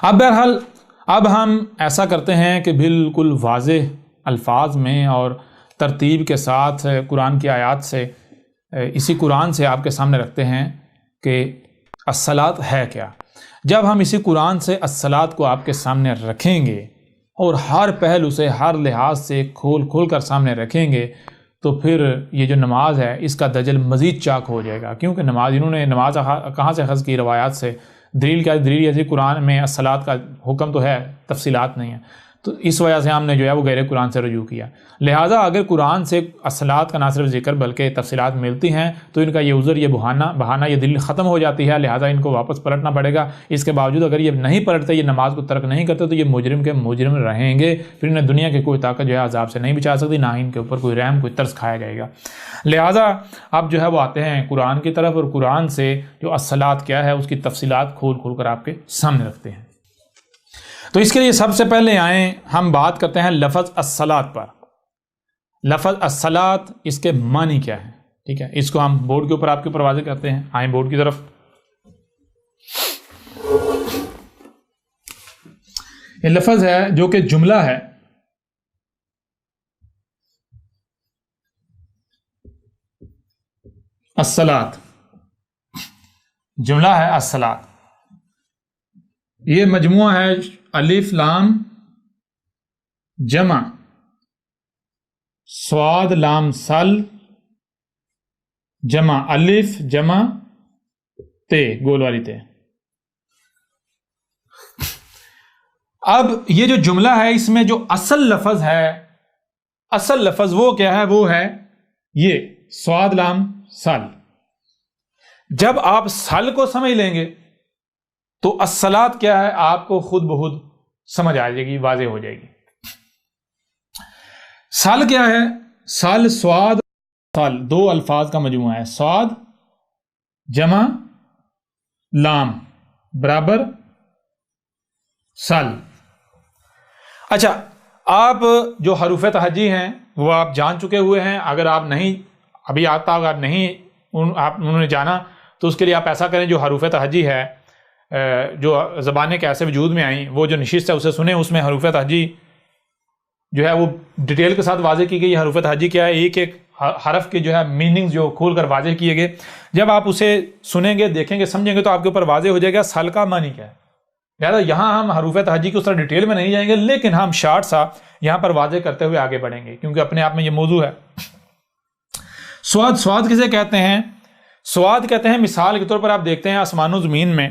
اب بہرحال اب ہم ایسا کرتے ہیں کہ بالکل واضح الفاظ میں اور ترتیب کے ساتھ قرآن کی آیات سے اسی قرآن سے آپ کے سامنے رکھتے ہیں کہ الصلاۃ ہے کیا۔ جب ہم اسی قرآن سے الصلاۃ کو آپ کے سامنے رکھیں گے اور ہر پہلو سے ہر لحاظ سے کھول کر سامنے رکھیں گے تو پھر یہ جو نماز ہے اس کا دجل مزید چاک ہو جائے گا، کیونکہ انہوں نے نماز کہاں سے اخذ کی؟ روایات سے۔ دلیل کیا؟ دلیل یہ قرآن میں الصلاۃ کا حکم تو ہے، تفصیلات نہیں ہیں، تو اس وجہ سے ہم نے جو ہے وہ غیر قرآن سے رجوع کیا۔ لہٰذا اگر قرآن سے الصلاۃ کا نہ صرف ذکر بلکہ تفصیلات ملتی ہیں تو ان کا یہ عذر، یہ بہانہ، یہ دلیل ختم ہو جاتی ہے، لہٰذا ان کو واپس پلٹنا پڑے گا۔ اس کے باوجود اگر یہ نہیں پلٹتے، یہ نماز کو ترک نہیں کرتے تو یہ مجرم کے مجرم رہیں گے، پھر انہیں دنیا کی کوئی طاقت جو ہے عذاب سے نہیں بچا سکتی، نہ ان کے اوپر کوئی رحم، کوئی ترس کھایا جائے گا۔ لہٰذا اب جو ہے وہ آتے ہیں قرآن کی طرف، اور قرآن سے جو الصلاۃ کیا ہے اس کی تفصیلات کھول کر آپ کے سامنے رکھتے ہیں۔ تو اس کے لیے سب سے پہلے آئیں ہم بات کرتے ہیں لفظ الصلاۃ پر۔ لفظ الصلاۃ اس کے معنی کیا ہے؟ ٹھیک ہے، اس کو ہم بورڈ کے اوپر آپ کے اوپر واضح کرتے ہیں۔ آئیں بورڈ کی طرف۔ یہ لفظ ہے جو کہ جملہ ہے، الصلاۃ جملہ ہے الصلاۃ۔ یہ مجموعہ ہے الف لام جمع صاد لام سل جمع الف جمع تے، گول والی تے۔ اب یہ جو جملہ ہے اس میں جو اصل لفظ ہے، اصل لفظ وہ کیا ہے؟ وہ ہے یہ صاد لام سل۔ جب آپ سل کو سمجھ لیں گے تو الصلاۃ کیا ہے آپ کو خود بخود سمجھ آ جائے گی، واضح ہو جائے گی۔ سل کیا ہے؟ سل سواد سل دو الفاظ کا مجموعہ ہے، سواد جمع لام برابر سل۔ اچھا، آپ جو حروف تہجی ہیں وہ آپ جان چکے ہوئے ہیں، اگر آپ نہیں ابھی آتا اگر نہیں انہوں نے جانا تو اس کے لیے آپ ایسا کریں، جو حروف تہجی ہے جو زبانیں کیسے وجود میں آئیں وہ جو نشست ہے اسے سنیں، اس میں حروف تہجی جو ہے وہ ڈیٹیل کے ساتھ واضح کی گئی۔ حروف تہجی کیا ہے؟ ایک ایک حرف کے جو ہے میننگ جو کھول کر واضح کیے گئے۔ جب آپ اسے سنیں گے، دیکھیں گے، سمجھیں گے تو آپ کے اوپر واضح ہو جائے گا سل کا معنی کیا ہے۔ لہٰذا یہاں ہم حروف تہجی کی اس طرح ڈیٹیل میں نہیں جائیں گے، لیکن ہم شارٹ سا یہاں پر واضح کرتے ہوئے آگے بڑھیں گے، کیونکہ اپنے آپ میں یہ موضوع ہے۔ سواد، سواد کسے کہتے ہیں؟ سواد کہتے ہیں، مثال کے طور پر آپ دیکھتے ہیں آسمان و زمین میں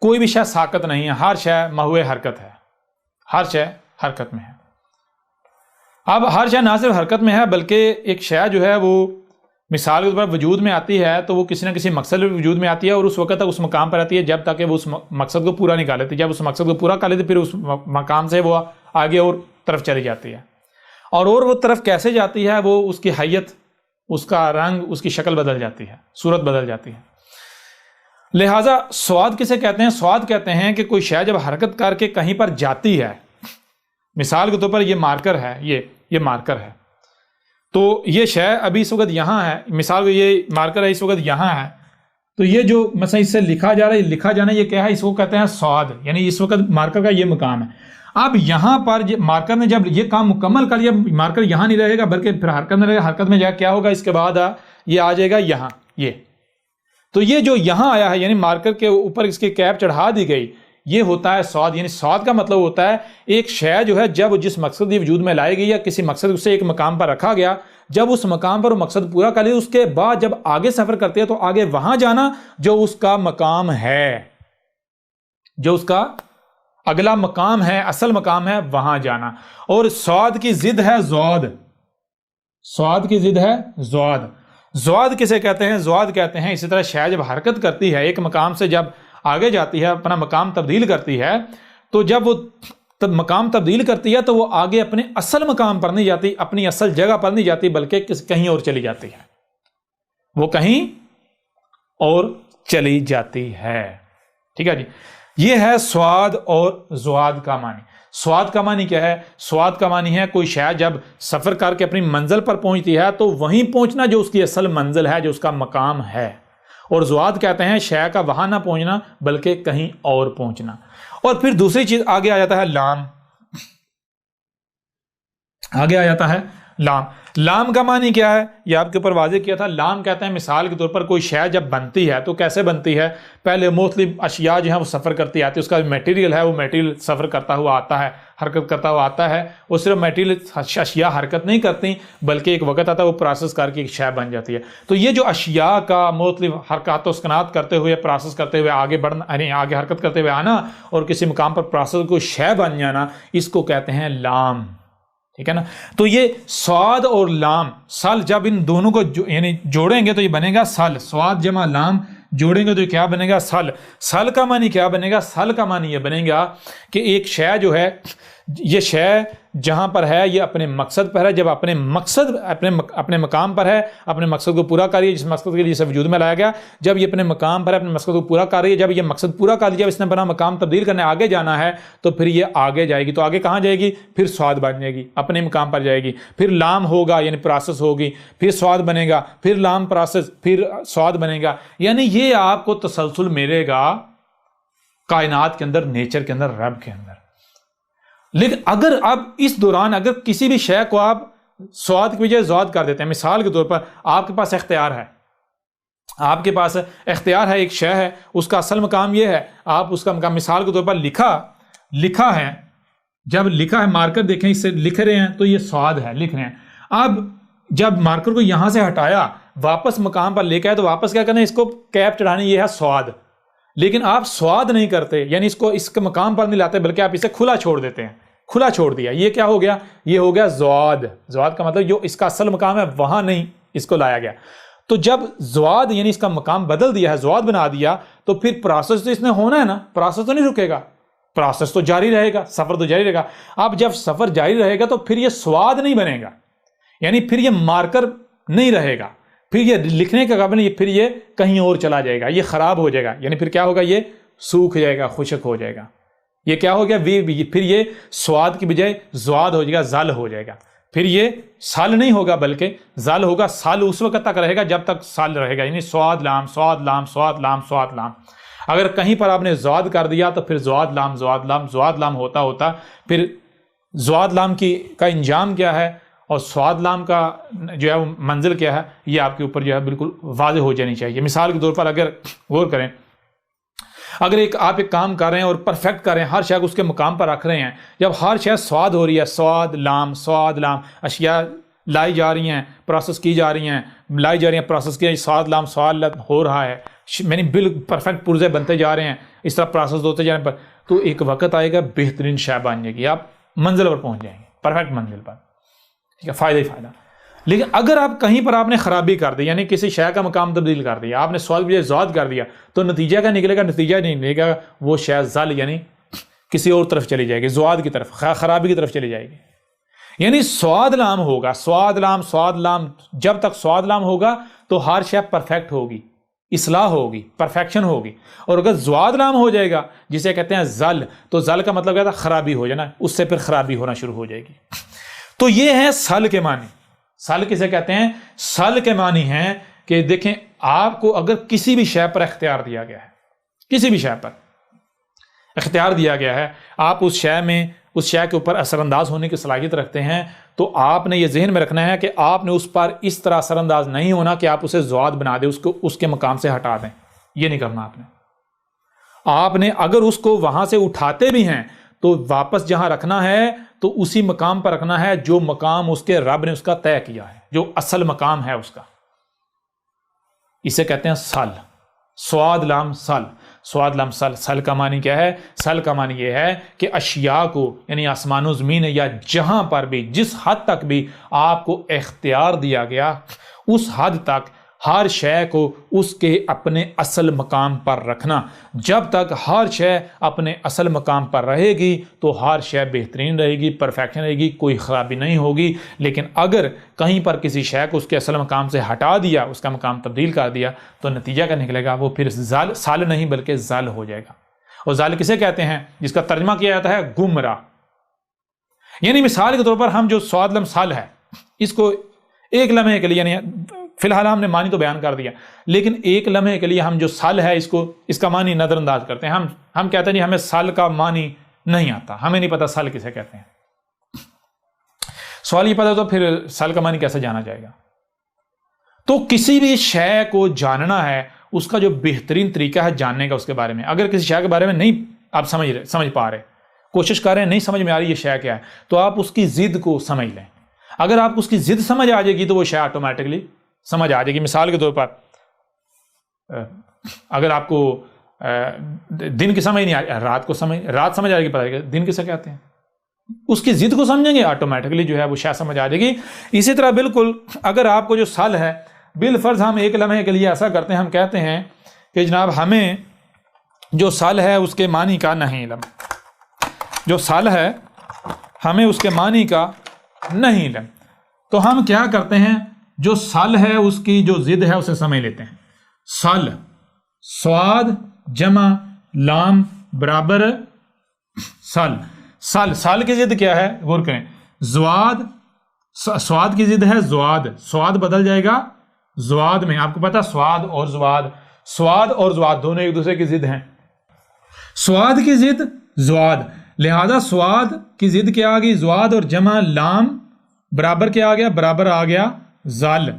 کوئی بھی شے ساکت نہیں ہے، ہر شے محو حرکت ہے، ہر شے حرکت میں ہے۔ اب ہر شے نہ صرف حرکت میں ہے بلکہ ایک شے جو ہے وہ مثال کے طور پر وجود میں آتی ہے تو وہ کسی نہ کسی مقصد وجود میں آتی ہے، اور اس وقت تک اس مقام پر آتی ہے جب تک کہ وہ اس مقصد کو پورا نہیں کر لیتی۔ جب اس مقصد کو پورا کر لیتی پھر اس مقام سے وہ آگے اور طرف چلی جاتی ہے، اور وہ طرف کیسے جاتی ہے؟ وہ اس کی حیت، اس کا رنگ، اس کی شکل بدل جاتی ہے، صورت بدل جاتی ہے۔ لہٰذا سواد کسے کہتے ہیں؟ سواد کہتے ہیں کہ کوئی شے جب حرکت کر کے کہیں پر جاتی ہے، مثال کے طور پر یہ مارکر ہے، یہ مارکر ہے، تو یہ شے ابھی اس وقت یہاں ہے، مثال یہ مارکر ہے اس وقت یہاں ہے، تو یہ جو مثلا اس سے لکھا جا رہا ہے، لکھا جانا یہ کیا ہے؟ اس کو کہتے ہیں سواد، یعنی اس وقت مارکر کا یہ مقام ہے۔ اب یہاں پر مارکر نے جب یہ کام مکمل کر لیا، مارکر یہاں نہیں رہے گا بلکہ پھر حرکت میں رہے گا، حرکت میں جا کیا ہوگا؟ اس کے بعد یہ آ جائے گا یہاں، یہ تو یہ جو یہاں آیا ہے یعنی مارکر کے اوپر اس کی کیپ چڑھا دی گئی، یہ ہوتا ہے سواد۔ یعنی سواد کا مطلب ہوتا ہے ایک شے جو ہے جب جس مقصد وجود میں لائی گئی یا کسی مقصد سے ایک مقام پر رکھا گیا، جب اس مقام پر وہ مقصد پورا کر لیا اس کے بعد جب آگے سفر کرتے ہیں تو آگے وہاں جانا جو اس کا مقام ہے، جو اس کا اگلا مقام ہے، اصل مقام ہے، وہاں جانا۔ اور سواد کی ضد ہے زواد، سواد کی ضد ہے زواد۔ زواد کسے کہتے ہیں؟ زواد کہتے ہیں اسی طرح شے جب حرکت کرتی ہے ایک مقام سے جب آگے جاتی ہے، اپنا مقام تبدیل کرتی ہے، تو جب وہ مقام تبدیل کرتی ہے تو وہ آگے اپنے اصل مقام پر نہیں جاتی، اپنی اصل جگہ پر نہیں جاتی بلکہ کہیں اور چلی جاتی ہے، وہ کہیں اور چلی جاتی ہے۔ ٹھیک ہے جی، یہ ہے سواد اور زواد کا معنی۔ سواد کا معنی کیا ہے؟ سواد کا معنی ہے کوئی شے جب سفر کر کے اپنی منزل پر پہنچتی ہے تو وہیں پہنچنا جو اس کی اصل منزل ہے، جو اس کا مقام ہے، اور زواد کہتے ہیں شے کا وہاں نہ پہنچنا بلکہ کہیں اور پہنچنا. اور پھر دوسری چیز آگے آ جاتا ہے لام. آگے آ جاتا ہے لام. لام کا معنی کیا ہے یہ آپ کے اوپر واضح کیا تھا. لام کہتے ہیں مثال کے طور پر کوئی شے جب بنتی ہے تو کیسے بنتی ہے؟ پہلے مختلف اشیاء جو ہیں وہ سفر کرتی آتی ہے، اس کا میٹیریل ہے وہ میٹیریل سفر کرتا ہوا آتا ہے، حرکت کرتا ہوا آتا ہے. وہ صرف میٹیریل اشیاء حرکت نہیں کرتی بلکہ ایک وقت آتا ہے وہ پروسیس کر کے ایک شے بن جاتی ہے. تو یہ جو اشیاء کا مختلف حرکات و سکنات کرتے ہوئے پروسیس کرتے ہوئے آگے بڑھنا، یعنی آگے حرکت کرتے ہوئے آنا اور کسی مقام پر پروسیس کو شے بن جانا، اس کو کہتے ہیں لام. ٹھیک ہے نا. تو یہ سواد اور لام سل جب ان دونوں کو یعنی جوڑیں گے تو یہ بنے گا سل. سواد جمع لام جوڑیں گے تو یہ کیا بنے گا؟ سل. سل کا معنی کیا بنے گا؟ سل کا معنی یہ بنے گا کہ ایک شے جو ہے، یہ شے جہاں پر ہے یہ اپنے مقصد پر ہے. جب اپنے مقصد اپنے مقام پر ہے، اپنے مقصد کو پورا کر رہی ہے جس مقصد کے لیے اسے وجود میں لایا گیا، جب یہ اپنے مقام پر ہے اپنے مقصد کو پورا کر رہی ہے، جب یہ مقصد پورا کر لیا، اس نے اپنا مقام تبدیل کرنے آگے جانا ہے تو پھر یہ آگے جائے گی. تو آگے کہاں جائے گی؟ پھر سواد بن جائے گی، اپنے مقام پر جائے گی. پھر لام ہوگا یعنی پروسیس ہوگی، پھر سواد بنے گا، پھر لام پروسیس، پھر سواد بنے گا. یعنی یہ آپ کو تسلسل ملے گا کائنات کے اندر، نیچر کے اندر، رب کے اندر. لیکن اگر اب اس دوران اگر کسی بھی شے کو آپ سواد کی بجائے زواد کر دیتے ہیں، مثال کے طور پر آپ کے پاس اختیار ہے، آپ کے پاس اختیار ہے، ایک شے ہے، اس کا اصل مقام یہ ہے، آپ اس کا مقام مثال کے طور پر لکھا ہے، جب لکھا ہے مارکر دیکھیں اس سے لکھ رہے ہیں تو یہ سواد ہے، لکھ رہے ہیں. اب جب مارکر کو یہاں سے ہٹایا واپس مقام پر لے کے آئے تو واپس کیا کرنا ہے؟ اس کو کیپ چڑھانی، یہ ہے سواد. لیکن آپ سواد نہیں کرتے، یعنی اس کو اس کے مقام پر نہیں لاتے بلکہ آپ اسے کھلا چھوڑ دیتے ہیں، کھلا چھوڑ دیا. یہ کیا ہو گیا؟ یہ ہو گیا زواد. زواد کا مطلب جو اس کا اصل مقام ہے وہاں نہیں اس کو لایا گیا. تو جب زواد یعنی اس کا مقام بدل دیا ہے، زواد بنا دیا، تو پھر پروسیس تو اس نے ہونا ہے نا، پروسیس تو نہیں رکے گا، پروسیس تو جاری رہے گا، سفر تو جاری رہے گا. اب جب سفر جاری رہے گا تو پھر یہ سواد نہیں بنے گا، یعنی پھر یہ مارکر نہیں رہے گا، پھر یہ لکھنے کا قابل نہیں، پھر یہ کہیں اور چلا جائے گا، یہ خراب ہو جائے گا. یعنی پھر کیا ہوگا؟ یہ سوکھ جائے گا، خشک ہو جائے گا. یہ کیا ہو گیا؟ پھر یہ سواد کی بجائے زواد ہو جائے گا، زل ہو جائے گا. پھر یہ سال نہیں ہوگا بلکہ زل ہوگا. سال اس وقت تک رہے گا جب تک سال رہے گا، یعنی سواد لام، سواد لام، سواد لام، سواد لام. اگر کہیں پر آپ نے زواد کر دیا تو پھر زواد لام، زواد لام، زواد لام ہوتا ہوتا پھر زواد لام کا انجام کیا ہے اور سواد لام کا جو ہے منزل کیا ہے، یہ آپ کے اوپر جو ہے بالکل واضح ہو جانی چاہیے. مثال کے طور پر اگر غور کریں، اگر آپ ایک کام کر رہے ہیں اور پرفیکٹ کر رہے ہیں، ہر شے کو اس کے مقام پر رکھ رہے ہیں، جب ہر شے سواد ہو رہی ہے، سواد لام، اشیاء لائی جا رہی ہیں، پروسیس کی جا رہی ہیں، لائی جا رہی ہیں، پروسیس کی، سواد لام ہو رہا ہے، یعنی بالکل پرفیکٹ پرزے بنتے جا رہے ہیں، اس طرح پروسیس ہوتے جا رہے ہیں، تو ایک وقت آئے گا بہترین شے بن جائے گی، آپ منزل پر پہنچ جائیں گے، پرفیکٹ منزل پر. ٹھیک ہے، فائدہ ہی فائدہ. لیکن اگر آپ کہیں پر آپ نے خرابی کر دی، یعنی کسی شے کا مقام تبدیل کر دیا، آپ نے سواد بجائے زواد کر دیا، تو نتیجہ کیا نکلے گا؟ نتیجہ نہیں نکلے گا، وہ شے زل یعنی کسی اور طرف چلی جائے گی، زواد کی طرف، خرابی کی طرف چلی جائے گی. یعنی سواد لام ہوگا، سواد لام، جب تک سواد لام ہوگا تو ہر شے پرفیکٹ ہوگی، اصلاح ہوگی، پرفیکشن ہوگی. اور اگر زواد لام ہو جائے گا جسے کہتے ہیں زل، تو زل کا مطلب کیا تھا؟ خرابی ہو جانا، اس سے پھر خرابی ہونا شروع ہو جائے گی. تو یہ ہے سل کے معنی. سل کسے کہتے ہیں؟ سل کے معنی ہیں کہ دیکھیں آپ کو اگر کسی بھی شے پر اختیار دیا گیا ہے، کسی بھی شے پر اختیار دیا گیا ہے، آپ اس شے کے اوپر اثر انداز ہونے کی صلاحیت رکھتے ہیں، تو آپ نے یہ ذہن میں رکھنا ہے کہ آپ نے اس پر اس طرح اثر انداز نہیں ہونا کہ آپ اسے زواد بنا دیں، اس کے مقام سے ہٹا دیں. یہ نہیں کرنا آپ نے اگر اس کو وہاں سے اٹھاتے بھی ہیں تو واپس جہاں رکھنا ہے تو اسی مقام پر رکھنا ہے جو مقام اس کے رب نے اس کا طے کیا ہے، جو اصل مقام ہے اس کا. اسے کہتے ہیں سل. سواد لام سل، سواد لام سل. سل کا معنی کیا ہے؟ سل کا معنی یہ ہے کہ اشیاء کو، یعنی آسمان و زمین یا جہاں پر بھی جس حد تک بھی آپ کو اختیار دیا گیا، اس حد تک ہر شے کو اس کے اپنے اصل مقام پر رکھنا. جب تک ہر شے اپنے اصل مقام پر رہے گی تو ہر شے بہترین رہے گی، پرفیکشن رہے گی، کوئی خرابی نہیں ہوگی. لیکن اگر کہیں پر کسی شے کو اس کے اصل مقام سے ہٹا دیا، اس کا مقام تبدیل کر دیا، تو نتیجہ کیا نکلے گا؟ وہ پھر سال نہیں بلکہ زل ہو جائے گا. اور زل کسے کہتے ہیں؟ جس کا ترجمہ کیا جاتا ہے گمراہ. یعنی مثال کے طور پر ہم جو سواد لم سال ہے، اس کو ایک لمحے کے لیے، یعنی فی الحال ہم نے معنی تو بیان کر دیا، لیکن ایک لمحے کے لیے ہم جو سل ہے اس کا معنی نظر انداز کرتے ہیں. ہم کہتے ہیں جی ہمیں سل کا معنی نہیں آتا، ہمیں نہیں پتا سل کسے کہتے ہیں. سوال یہ پتا تو پھر سل کا معنی کیسے جانا جائے گا؟ تو کسی بھی شے کو جاننا ہے، اس کا جو بہترین طریقہ ہے جاننے کا اس کے بارے میں. اگر کسی شے کے بارے میں نہیں آپ سمجھ پا رہے، کوشش کر رہے ہیں، نہیں سمجھ میں آ رہی یہ شے کیا ہے، تو آپ اس کی ضد کو سمجھ لیں. اگر آپ اس کی ضد سمجھ آ جائے گی تو وہ شے آٹومیٹکلی سمجھ آ جائے گی. مثال کے طور پر اگر آپ کو دن کی سمجھ نہیں آ رہی، رات سمجھ آ جائے گی، پتہ ہے دن کسے کہتے ہیں. اس کی ضد کو سمجھیں گے آٹومیٹکلی جو ہے وہ شے سمجھ آ جائے گی. اسی طرح بالکل اگر آپ کو جو سل ہے، بالفرض ہم ایک لمحے کے لیے ایسا کرتے ہیں، ہم کہتے ہیں کہ جناب ہمیں جو سل ہے اس کے معنی کا نہیں علم، جو سل ہے ہمیں اس کے معنی کا نہیں علم. تو ہم کیا کرتے ہیں، جو سل ہے اس کی جو ضد ہے اسے سمجھ لیتے ہیں. سل سواد جمع لام برابر سل. سل کی ضد کیا ہے غور کریں، زواد. سواد کی ضد ہے زواد، سواد بدل جائے گا زواد میں. آپ کو پتا سواد اور زواد دونوں ایک دوسرے کی ضد ہیں. سواد کی ضد زواد، لہذا سواد کی ضد کیا آ گئی زواد، اور جمع لام برابر کیا آ گیا، برابر آ گیا زل.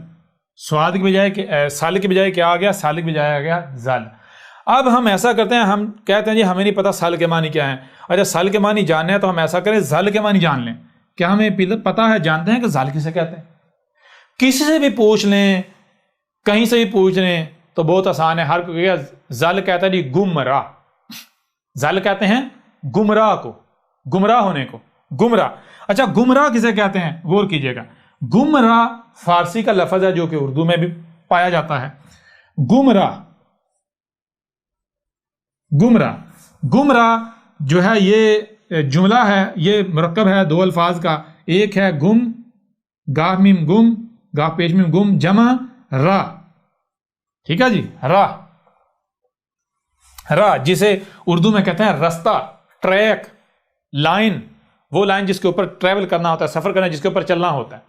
سواد کی بجائے سال کی بجائے کیا آ گیا، سال کی بجائے آ گیا زل. اب ہم ایسا کرتے ہیں، ہم کہتے ہیں جی ہمیں نہیں پتا سال کے معنی کیا ہیں. اچھا سال کے معنی جاننے ہیں تو ہم ایسا کریں زل کے معنی جان لیں. کیا ہمیں پتا ہے، جانتے ہیں کہ زل کسے کہتے ہیں؟ کسی سے بھی پوچھ لیں، کہیں سے بھی پوچھ لیں تو بہت آسان ہے. ہر کوئی زل کہتا ہے جی گمراہ. زل کہتے ہیں گمراہ کو، گمراہ ہونے کو، گمراہ. اچھا گمراہ کسے کہتے ہیں غور کیجئے گا. گمراہ فارسی کا لفظ ہے جو کہ اردو میں بھی پایا جاتا ہے. گمراہ جو ہے یہ جملہ ہے، یہ مرکب ہے دو الفاظ کا. ایک ہے گم، گاہ میم گم، گاہ پیش میم گم، جمع راہ. ٹھیک ہے جی، راہ جسے اردو میں کہتے ہیں رستہ، ٹریک، لائن، وہ لائن جس کے اوپر ٹریول کرنا ہوتا ہے، سفر کرنا جس کے اوپر چلنا ہوتا ہے.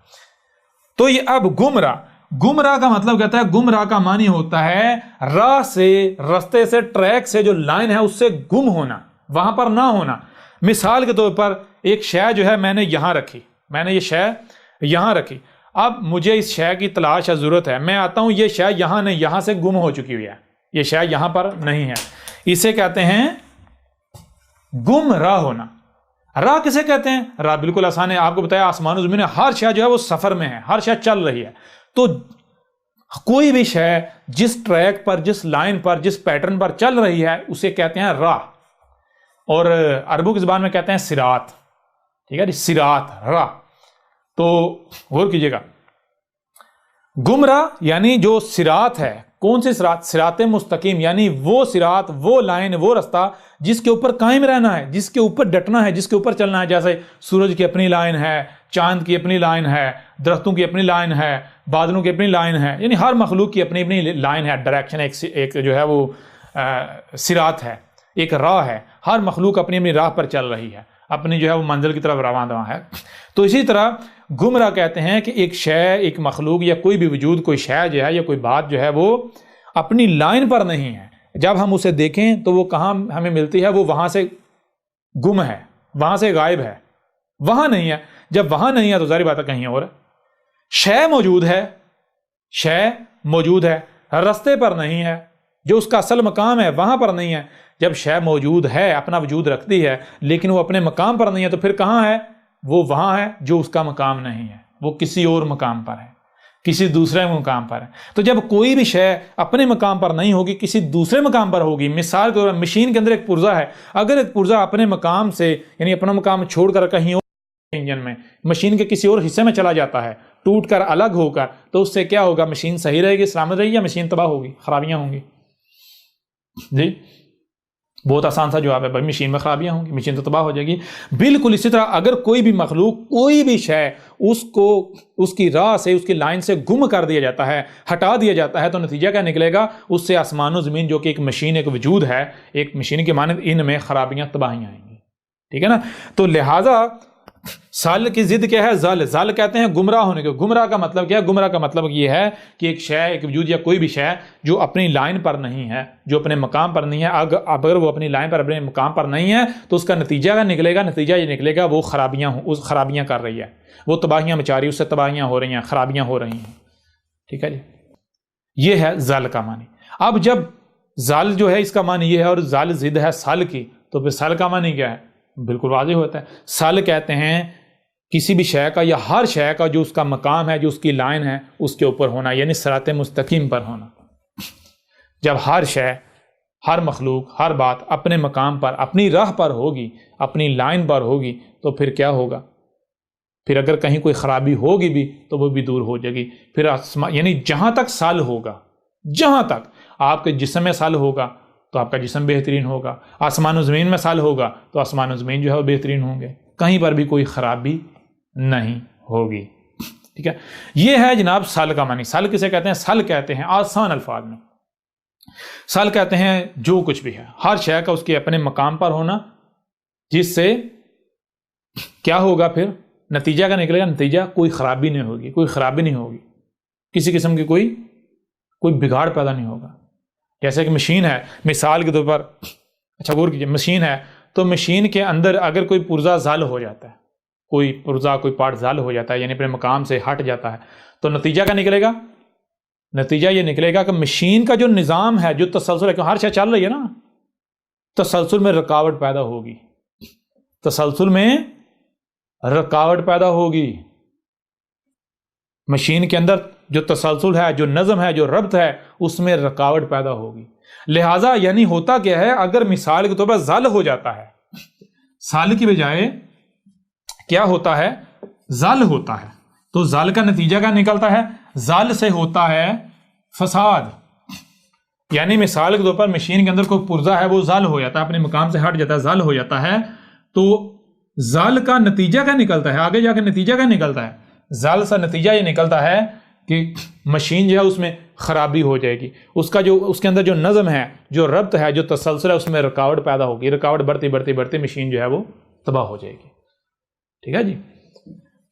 تو یہ اب گمراہ کا مطلب کہتا ہے، گمراہ کا معنی ہوتا ہے راہ سے، رستے سے، ٹریک سے جو لائن ہے اس سے گم ہونا، وہاں پر نہ ہونا. مثال کے طور پر ایک شے جو ہے میں نے یہاں رکھی، میں نے یہ شے یہاں رکھی. اب مجھے اس شے کی تلاش ہے، ضرورت ہے، میں آتا ہوں، یہ شے یہاں نہیں، یہاں سے گم ہو چکی ہوئی ہے، یہ شے یہاں پر نہیں ہے. اسے کہتے ہیں گم راہ ہونا. راہ کسے کہتے ہیں؟ راہ بالکل آسان ہے، آپ کو بتایا آسمان و زمین میں ہر شے جو ہے وہ سفر میں ہے، ہر شے چل رہی ہے. تو کوئی بھی شے جس ٹریک پر، جس لائن پر، جس پیٹرن پر چل رہی ہے اسے کہتے ہیں راہ. اور عربوں کی زبان میں کہتے ہیں صراط. ٹھیک ہے جی، صراط، راہ. تو غور کیجئے گا، گمراہ یعنی جو صراط ہے، کون سے صراط؟ صراط مستقیم، یعنی وہ صراط، وہ لائن، وہ رستہ جس کے اوپر قائم رہنا ہے، جس کے اوپر ڈٹنا ہے، جس کے اوپر چلنا ہے. جیسے سورج کی اپنی لائن ہے، چاند کی اپنی لائن ہے، درختوں کی اپنی لائن ہے، بادلوں کی اپنی لائن ہے، یعنی ہر مخلوق کی اپنی اپنی لائن ہے، ڈائریکشن. ایک جو ہے وہ صراط ہے، ایک راہ ہے. ہر مخلوق اپنی اپنی راہ پر چل رہی ہے، اپنی جو ہے وہ منزل کی طرف رواں دواں ہے. تو اسی طرح گمراہ کہتے ہیں کہ ایک شے، ایک مخلوق یا کوئی بھی وجود، کوئی شے جو ہے یا کوئی بات جو ہے وہ اپنی لائن پر نہیں ہے. جب ہم اسے دیکھیں تو وہ کہاں ہمیں ملتی ہے؟ وہ وہاں سے گم ہے، وہاں سے غائب ہے، وہاں نہیں ہے. جب وہاں نہیں ہے تو ظاہر بات ہے کہیں اور. شے موجود ہے، شے موجود ہے، رستے پر نہیں ہے، جو اس کا اصل مقام ہے وہاں پر نہیں ہے. جب شے موجود ہے، اپنا وجود رکھتی ہے، لیکن وہ اپنے مقام پر نہیں ہے، تو پھر کہاں ہے؟ وہ وہاں ہے جو اس کا مقام نہیں ہے، وہ کسی اور مقام پر ہے، کسی دوسرے مقام پر ہے. تو جب کوئی بھی شے اپنے مقام پر نہیں ہوگی، کسی دوسرے مقام پر ہوگی. مثال کے طور پر مشین کے اندر ایک پرزہ ہے، اگر ایک پرزہ اپنے مقام سے، یعنی اپنا مقام چھوڑ کر کہیں اور انجن میں، مشین کے کسی اور حصے میں چلا جاتا ہے، ٹوٹ کر، الگ ہو کر، تو اس سے کیا ہوگا؟ مشین صحیح رہے گی، سلامت رہے گی، یا مشین تباہ ہوگی، خرابیاں ہوں گی؟ جی بہت آسان سا جواب ہے بھائی، مشین میں خرابیاں ہوں گی، مشین تو تباہ ہو جائے گی. بالکل اسی طرح اگر کوئی بھی مخلوق، کوئی بھی شے اس کو اس کی راہ سے، اس کی لائن سے گم کر دیا جاتا ہے، ہٹا دیا جاتا ہے، تو نتیجہ کیا نکلے گا؟ اس سے آسمان و زمین جو کہ ایک مشین، ایک وجود ہے، ایک مشین کے مانند، ان میں خرابیاں، تباہیاں آئیں گی. ٹھیک ہے نا؟ تو لہٰذا سال کی ضد کیا ہے؟ زل. زل کہتے ہیں گمراہ ہونے کو. گمراہ کا مطلب کیا ہے؟ گمراہ کا مطلب یہ ہے کہ ایک شے، ایک وجود یا کوئی بھی شے جو اپنی لائن پر نہیں ہے، جو اپنے مقام پر نہیں ہے، اگر وہ اپنی لائن پر، اپنے مقام پر نہیں ہے تو اس کا نتیجہ کیا نکلے گا؟ نتیجہ یہ نکلے گا وہ خرابیاں کر رہی ہے، وہ تباہیاں مچا رہی ہے، اس سے تباہیاں ہو رہی ہیں، خرابیاں ہو رہی ہیں. ٹھیک ہے جی، یہ ہے زل کا معنی. اب جب زل جو ہے اس کا معنی یہ ہے اور زل ضد ہے سل کی، تو پھر سل کا معنی کیا ہے؟ بالکل واضح ہوتا ہے. سل کہتے ہیں کسی بھی شے کا یا ہر شے کا جو اس کا مقام ہے، جو اس کی لائن ہے، اس کے اوپر ہونا، یعنی صراط مستقیم پر ہونا. جب ہر شے، ہر مخلوق، ہر بات اپنے مقام پر، اپنی راہ پر ہوگی، اپنی لائن پر ہوگی، تو پھر کیا ہوگا؟ پھر اگر کہیں کوئی خرابی ہوگی بھی تو وہ بھی دور ہو جائے گی. پھر یعنی جہاں تک سال ہوگا، جہاں تک آپ کے جسم میں سال ہوگا تو آپ کا جسم بہترین ہوگا، آسمان و زمین میں سال ہوگا تو آسمان و زمین جو ہے وہ بہترین ہوں گے، کہیں پر بھی کوئی خرابی نہیں ہوگی. ٹھیک ہے، یہ ہے جناب سال کا معنی. سال کسے کہتے ہیں؟ سال کہتے ہیں آسان الفاظ میں، سال کہتے ہیں جو کچھ بھی ہے، ہر شے کا اس کے اپنے مقام پر ہونا، جس سے کیا ہوگا؟ پھر نتیجہ کا نکلے گا، نتیجہ کوئی خرابی نہیں ہوگی، کوئی خرابی نہیں ہوگی، کسی قسم کی کوئی بگاڑ پیدا نہیں ہوگا. جیسے کہ مشین ہے، مثال کے طور پر، اچھا غور کیجیے، مشین ہے تو مشین کے اندر اگر کوئی پرزہ زال ہو جاتا ہے، کوئی پرزہ، کوئی پارٹ زال ہو جاتا ہے، یعنی اپنے مقام سے ہٹ جاتا ہے، تو نتیجہ کیا نکلے گا؟ نتیجہ یہ نکلے گا کہ مشین کا جو نظام ہے، جو تسلسل ہے، کہ ہر شے چل رہی ہے نا، تسلسل میں رکاوٹ پیدا ہوگی، تسلسل میں رکاوٹ پیدا ہوگی. مشین کے اندر جو تسلسل ہے، جو نظم ہے، جو ربط ہے، اس میں رکاوٹ پیدا ہوگی. لہٰذا یعنی ہوتا کیا ہے؟ اگر مثال کے طور پر زل ہو جاتا ہے، سال کی بجائے کیا ہوتا ہے؟ زل ہوتا ہے، تو زل کا نتیجہ کیا نکلتا ہے؟ زل سے ہوتا ہے فساد. یعنی مثال کے طور پر مشین کے اندر کوئی پرزہ ہے، وہ زل ہو جاتا ہے، اپنے مقام سے ہٹ جاتا ہے، زل ہو جاتا ہے، تو زل کا نتیجہ کیا نکلتا ہے؟ آگے جا کے نتیجہ کیا نکلتا ہے؟ زل سے نتیجہ یہ نکلتا ہے کہ مشین جو ہے اس میں خرابی ہو جائے گی، اس کے اندر جو نظم ہے، جو ربط ہے، جو تسلسل ہے، اس میں رکاوٹ پیدا ہوگی، رکاوٹ بڑھتی بڑھتی بڑھتی مشین جو ہے وہ تباہ ہو جائے گی. ٹھیک ہے جی،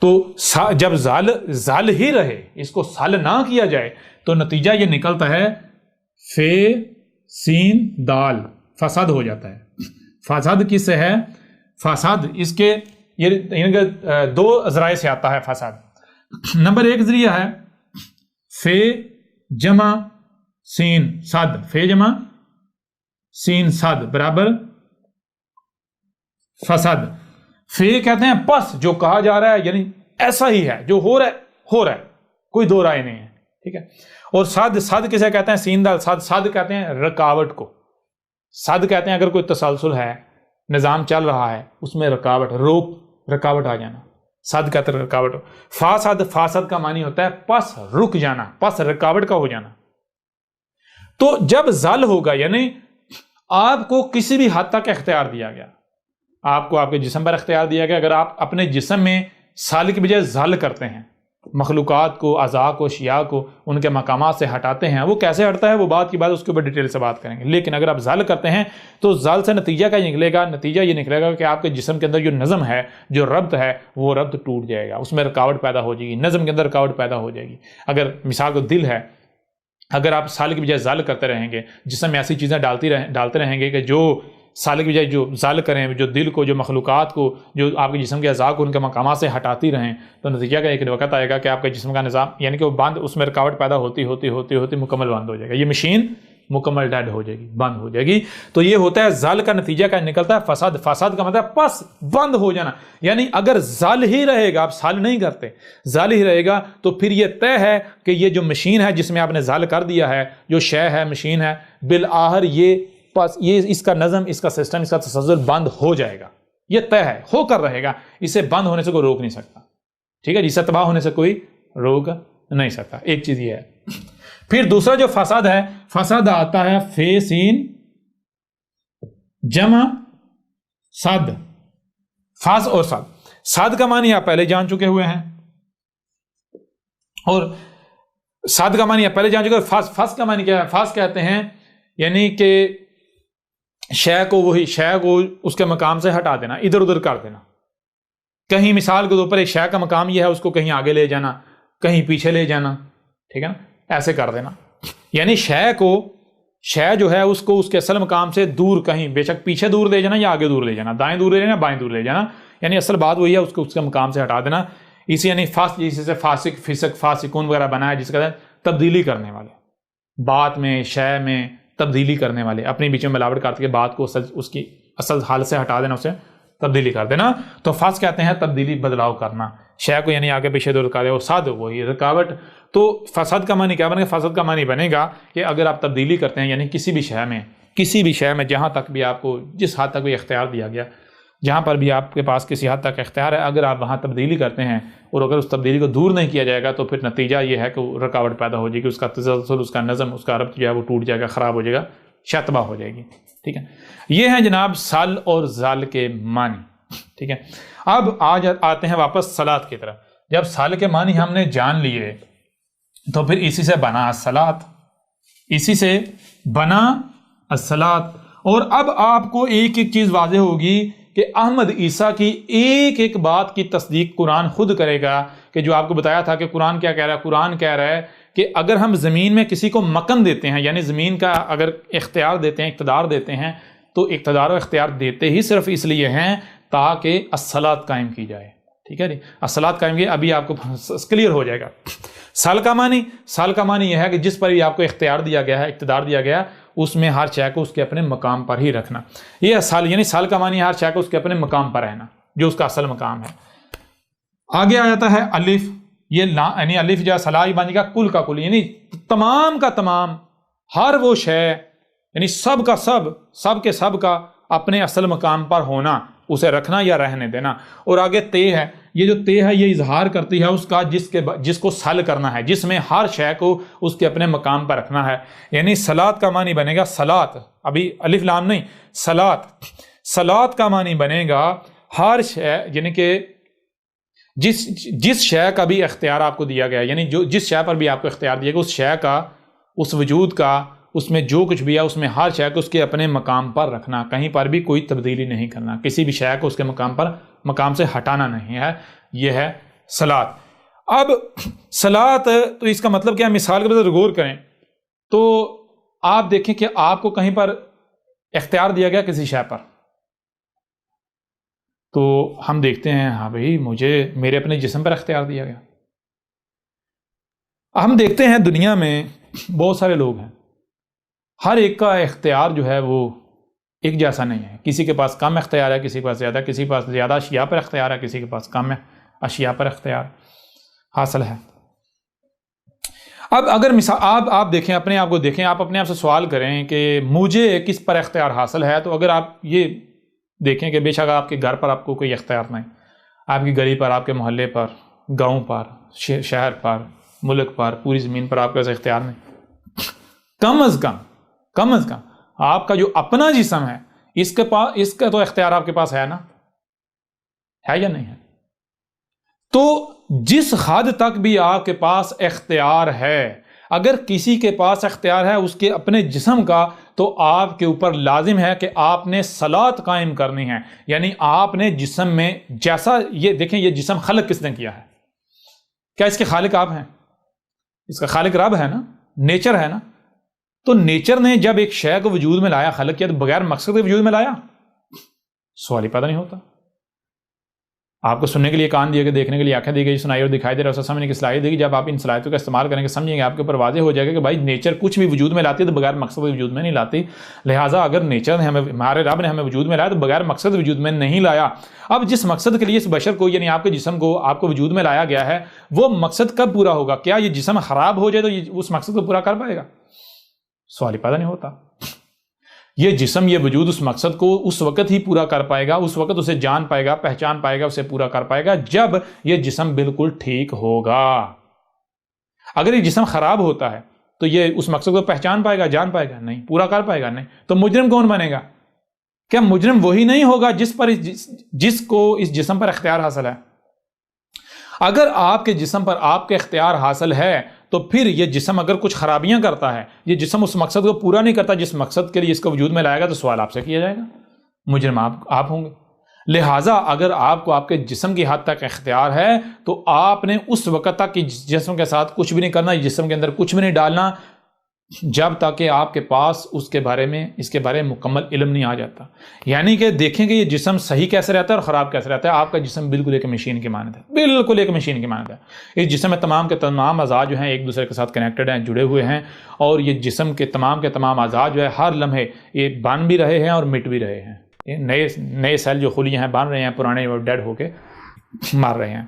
تو جب زل ہی رہے، اس کو سل نہ کیا جائے، تو نتیجہ یہ نکلتا ہے فے سین دال، فساد ہو جاتا ہے. فساد کس سے ہے؟ فساد اس کے یہ دو ذرائع سے آتا ہے فساد. نمبر ایک ذریعہ ہے فے جمع سین صد، فے جمع سین صد برابر فساد. فے کہتے ہیں پس جو کہا جا رہا ہے، یعنی ایسا ہی ہے، جو ہو رہا ہے، کوئی دو رائے نہیں ہے. ٹھیک ہے، اور صد کسے کہتے ہیں؟ سین دال صد کہتے ہیں رکاوٹ کو. صد کہتے ہیں اگر کوئی تسلسل ہے، نظام چل رہا ہے، اس میں رکاوٹ آ جانا، صد کہتے ہیں رکاوٹ. فاسد کا معنی ہوتا ہے پس رک جانا، پس رکاوٹ کا ہو جانا. تو جب زل ہوگا، یعنی آپ کو کسی بھی حد تک اختیار دیا گیا، آپ کو آپ کے جسم پر اختیار دیا گیا، اگر آپ اپنے جسم میں سال کی بجائے زل کرتے ہیں، مخلوقات کو، اعضاء کو، اشیاء کو ان کے مقامات سے ہٹاتے ہیں، وہ کیسے ہٹتا ہے وہ بات کی بات اس کے اوپر ڈیٹیل سے بات کریں گے. لیکن اگر آپ زل کرتے ہیں تو زل سے نتیجہ کیا نکلے گا؟ نتیجہ یہ نکلے گا کہ آپ کے جسم کے اندر جو نظم ہے، جو ربط ہے، وہ ربط ٹوٹ جائے گا، اس میں رکاوٹ پیدا ہو جائے گی، نظم کے اندر رکاوٹ پیدا ہو جائے گی. اگر مثال کو دل ہے، اگر آپ سال کی بجائے زل کرتے رہیں گے، جسم میں ایسی چیزیں ڈالتے رہیں گے کہ جو سال کی بجائے جو زل کریں، جو دل کو، جو مخلوقات کو، جو آپ کے جسم کے اعضاء کو ان کے مقامات سے ہٹاتی رہیں، تو نتیجہ کا ایک وقت آئے گا کہ آپ کے جسم کا نظام، یعنی کہ وہ بند، اس میں رکاوٹ پیدا ہوتی مکمل بند ہو جائے گا، یہ مشین مکمل ڈیڈ ہو جائے گی، بند ہو جائے گی. تو یہ ہوتا ہے زل کا نتیجہ کا نکلتا ہے فساد. فساد کا مطلب پس بند ہو جانا. یعنی اگر زل ہی رہے گا، آپ سال نہیں کرتے، زل ہی رہے گا، تو پھر یہ طے ہے کہ یہ جو مشین ہے جس میں آپ نے زل کر دیا ہے، جو شے ہے، مشین ہے، بالآخر یہ اس کا نظم، اس کا سسٹم، اس کا تسلسل بند ہو جائے گا. یہ طے ہے، ہو کر رہے گا، اسے بند ہونے سے کوئی روک نہیں سکتا. ٹھیک ہے، اسے تباہ ہونے سے کوئی روک نہیں سکتا. ایک چیز یہ ہے. پھر دوسرا جو فساد ہے، فساد آتا ہے فے سین جمع صد، فاس اور صد. صد کا معنی آپ پہلے جان چکے ہوئے ہیں، اور صد کا معنی آپ پہلے جان چکے ہیں. فاس کا معنی کیا ہے؟ فاس کہتے ہیں یعنی کہ شے کو اس کے مقام سے ہٹا دینا، ادھر ادھر کر دینا. کہیں مثال کے طور پر ایک شے کا مقام یہ ہے اس کو کہیں آگے لے جانا، کہیں پیچھے لے جانا، ٹھیک ہے نا، ایسے کر دینا، یعنی شے جو ہے اس کو اس کے اصل مقام سے دور، کہیں بے شک پیچھے دور لے جانا یا آگے دور لے جانا، دائیں دور لے جانا بائیں دور لے جانا، یعنی اصل بات وہی ہے، اس کو اس کے مقام سے ہٹا دینا. اسی یعنی جس سے فاسق، فسق، فاسقون وغیرہ بنا ہے، جس کا تبدیلی کرنے والے، بات میں، شے میں تبدیلی کرنے والے، اپنی بیچ میں ملاوٹ کر کے بات کو اس کی اصل حال سے ہٹا دینا، اسے تبدیلی کر دینا. تو فاسق کہتے ہیں تبدیلی، بدلاؤ کرنا، شے کو یعنی آگے پیچھے دور کر دے، وہ صد وہی رکاوٹ. تو فساد کا معنی کیا بنے گا؟ فساد کا معنی بنے گا کہ اگر آپ تبدیلی کرتے ہیں، یعنی کسی بھی شے میں جہاں تک بھی آپ کو جس حد تک بھی اختیار دیا گیا، جہاں پر بھی آپ کے پاس کسی حد تک اختیار ہے، اگر آپ وہاں تبدیلی کرتے ہیں اور اگر اس تبدیلی کو دور نہیں کیا جائے گا تو پھر نتیجہ یہ ہے کہ رکاوٹ پیدا ہو جائے گی، اس کا تسلسل، اس کا نظم، اس کا ربط جو ہے وہ ٹوٹ جائے گا، خراب ہو جائے گا، شتبہ ہو جائے گی. ٹھیک ہے، یہ ہیں جناب سل اور زل کے معنی. ٹھیک ہے، اب آج آتے ہیں واپس صلاۃ کی طرف. جب سل کے معنی ہم نے جان لیے تو پھر اسی سے بنا الصلاۃ، اسی سے بنا الصلاۃ. اور اب آپ کو ایک ایک چیز واضح ہوگی کہ احمد عیسیٰ کی ایک ایک بات کی تصدیق قرآن خود کرے گا، کہ جو آپ کو بتایا تھا کہ قرآن کیا کہہ رہا ہے. قرآن کہہ رہا ہے کہ اگر ہم زمین میں کسی کو مکن دیتے ہیں، یعنی زمین کا اگر اختیار دیتے ہیں، اقتدار دیتے ہیں، تو اقتدار و اختیار دیتے ہی صرف اس لیے ہیں تاکہ الصلاۃ قائم کی جائے. ٹھیک ہے جی، الصلاۃ قائم کی، ابھی آپ کو کلیئر ہو جائے گا. سال کا معنی یہ ہے کہ جس پر بھی آپ کو اختیار دیا گیا ہے، اقتدار دیا گیا ہے، اس میں ہر شے کو اس کے اپنے مقام پر ہی رکھنا. یہ سال، یعنی سال کا معنی ہر شے کو اس کے اپنے مقام پر رہنا، جو اس کا اصل مقام ہے. آگے آ جاتا ہے الف. یہ یعنی الف جو صلاح بن گا کل کا کل، یعنی تمام کا تمام، ہر وہ شے، یعنی سب کا سب کے سب کا اپنے اصل مقام پر ہونا، اسے رکھنا یا رہنے دینا. اور آگے تے ہے، یہ جو تے ہے یہ اظہار کرتی ہے اس کا جس کو سل کرنا ہے، جس میں ہر شے کو اس کے اپنے مقام پر رکھنا ہے. یعنی صلاۃ کا معنی بنے گا صلاۃ، ابھی الف لام نہیں، صلاۃ کا معنی بنے گا ہر شے، یعنی کہ جس شے کا بھی اختیار آپ کو دیا گیا، یعنی جس شے پر بھی آپ کو اختیار دیا گیا، اس شے کا، اس وجود کا، اس میں جو کچھ بھی ہے، اس میں ہر شے کو اس کے اپنے مقام پر رکھنا، کہیں پر بھی کوئی تبدیلی نہیں کرنا، کسی بھی شے کو اس کے مقام سے ہٹانا نہیں ہے. یہ ہے صلاۃ. اب صلاۃ تو اس کا مطلب کیا ہے؟ مثال کے طور غور کریں تو آپ دیکھیں کہ آپ کو کہیں پر اختیار دیا گیا کسی شے پر، تو ہم دیکھتے ہیں ہاں بھائی میرے اپنے جسم پر اختیار دیا گیا. ہم دیکھتے ہیں دنیا میں بہت سارے لوگ ہیں، ہر ایک کا اختیار جو ہے وہ ایک جیسا نہیں ہے. کسی کے پاس کم اختیار ہے، کسی کے پاس زیادہ، کسی کے پاس زیادہ اشیاء پر اختیار ہے، کسی کے پاس کم اشیاء پر اختیار حاصل ہے. اب اگر مثال آپ دیکھیں، اپنے آپ کو دیکھیں، آپ اپنے آپ سے سوال کریں کہ مجھے کس پر اختیار حاصل ہے، تو اگر آپ یہ دیکھیں کہ بے شک آپ کے گھر پر آپ کو کوئی اختیار نہیں، آپ کی گلی پر، آپ کے محلے پر، گاؤں پر، شہر پر، ملک پر، پوری زمین پر آپ کا اختیار نہیں، کم از کم آپ کا جو اپنا جسم ہے اس کا تو اختیار آپ کے پاس ہے نا، ہے یا نہیں ہے؟ تو جس حد تک بھی آپ کے پاس اختیار ہے، اگر کسی کے پاس اختیار ہے اس کے اپنے جسم کا، تو آپ کے اوپر لازم ہے کہ آپ نے صلاۃ قائم کرنی ہے. یعنی آپ نے جسم میں جیسا، یہ دیکھیں یہ جسم خلق کس نے کیا ہے؟ کیا اس کے خالق آپ ہیں؟ اس کا خالق رب ہے نا، نیچر ہے نا. تو نیچر نے جب ایک شے کو وجود میں لایا، خلق کیا، تو بغیر مقصد کے وجود میں لایا؟ سوال ہی پیدا نہیں ہوتا. آپ کو سننے کے لیے کان دیے گئے، دیکھنے کے لیے آنکھیں دی گئی، سنائی اور دکھائی دے رہا ہے، سمجھنے کی صلاحیت دی گئی. جب آپ ان صلاحیتوں کا استعمال کریں گے، سمجھیں گے، آپ کے اوپر واضح ہو جائے گا کہ بھائی نیچر کچھ بھی وجود میں لاتی ہے تو بغیر مقصد کے وجود میں نہیں لاتی. لہٰذا اگر نیچر نے ہمارے رب نے ہمیں وجود میں لایا تو بغیر مقصد وجود میں نہیں لایا. اب جس مقصد کے لیے اس بشر کو، یعنی آپ کے جسم کو، آپ کو وجود میں لایا گیا ہے، وہ مقصد کب پورا ہوگا؟ کیا یہ جسم خراب ہو جائے تو یہ اس مقصد کو پورا کر پائے گا؟ سوال ہی پیدا نہیں ہوتا. یہ جسم، یہ وجود اس مقصد کو اس وقت ہی پورا کر پائے گا، اس وقت اسے جان پائے گا، پہچان پائے گا، اسے پورا کر پائے گا جب یہ جسم بالکل ٹھیک ہوگا. اگر یہ جسم خراب ہوتا ہے تو یہ اس مقصد کو پہچان پائے گا، جان پائے گا نہیں، پورا کر پائے گا نہیں. تو مجرم کون بنے گا؟ کیا مجرم وہی نہیں ہوگا جس کو اس جسم پر اختیار حاصل ہے؟ اگر آپ کے جسم پر آپ کے اختیار حاصل ہے تو پھر یہ جسم اگر کچھ خرابیاں کرتا ہے، یہ جسم اس مقصد کو پورا نہیں کرتا جس مقصد کے لیے اس کو وجود میں لائے گا، تو سوال آپ سے کیا جائے گا، مجرم آپ ہوں گے. لہٰذا اگر آپ کو آپ کے جسم کی حد تک اختیار ہے تو آپ نے اس وقت تک کہ جسم کے ساتھ کچھ بھی نہیں کرنا، جسم کے اندر کچھ بھی نہیں ڈالنا جب تک کہ آپ کے پاس اس کے بارے میں مکمل علم نہیں آ جاتا۔ یعنی کہ دیکھیں کہ یہ جسم صحیح کیسے رہتا ہے اور خراب کیسے رہتا ہے۔ آپ کا جسم بالکل ایک مشین کی مانند ہے، بالکل ایک مشین کی مانند ہے۔ اس جسم میں تمام کے تمام اعضاء جو ہیں ایک دوسرے کے ساتھ کنیکٹڈ ہیں، جڑے ہوئے ہیں، اور یہ جسم کے تمام اعضاء جو ہے ہر لمحے یہ بن بھی رہے ہیں اور مٹ بھی رہے ہیں۔ یہ نئے سیل جو خلیے ہیں بن رہے ہیں، پرانے وہ ڈیڈ ہو کے مر رہے ہیں۔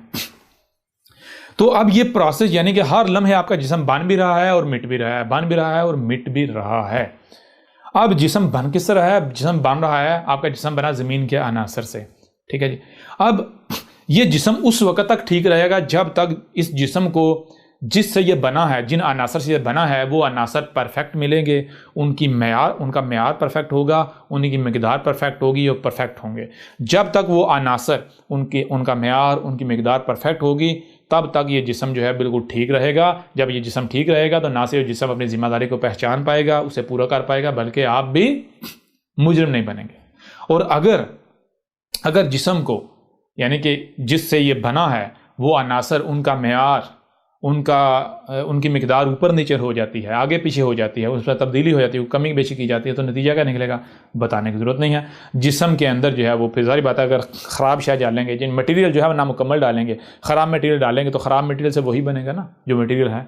تو اب یہ پروسیس یعنی کہ ہر لمحے آپ کا جسم بن بھی رہا ہے اور مٹ بھی رہا ہے، بن بھی رہا ہے اور مٹ بھی رہا ہے۔ اب جسم بن کس طرح ہے؟ جسم بن رہا ہے، آپ کا جسم بنا زمین کے عناصر سے، ٹھیک ہے جی۔ اب یہ جسم اس وقت تک ٹھیک رہے گا جب تک اس جسم کو جس سے یہ بنا ہے، جن عناصر سے یہ بنا ہے، وہ عناصر پرفیکٹ ملیں گے، ان کا معیار پرفیکٹ ہوگا، ان کی مقدار پرفیکٹ ہوگی اور پرفیکٹ ہوں گے۔ جب تک وہ عناصر ان کا معیار، ان کی مقدار پرفیکٹ ہوگی، تب تک یہ جسم جو ہے بالکل ٹھیک رہے گا۔ جب یہ جسم ٹھیک رہے گا تو نہ صرف جسم اپنی ذمہ داری کو پہچان پائے گا، اسے پورا کر پائے گا، بلکہ آپ بھی مجرم نہیں بنیں گے۔ اور اگر جسم کو یعنی کہ جس سے یہ بنا ہے وہ عناصر، ان کا معیار، ان کی مقدار اوپر نیچے ہو جاتی ہے، آگے پیچھے ہو جاتی ہے، اس پر تبدیلی ہو جاتی ہے، کمی بیشی کی جاتی ہے، تو نتیجہ کیا نکلے گا بتانے کی ضرورت نہیں ہے۔ جسم کے اندر جو ہے وہ پھر ظاہر بات ہے، اگر خراب شے ڈالیں گے، جن مٹیریل جو ہے وہ نامکمل ڈالیں گے، خراب مٹیریل ڈالیں گے تو خراب مٹیریل سے وہی بنے گا نا جو مٹیریل ہے،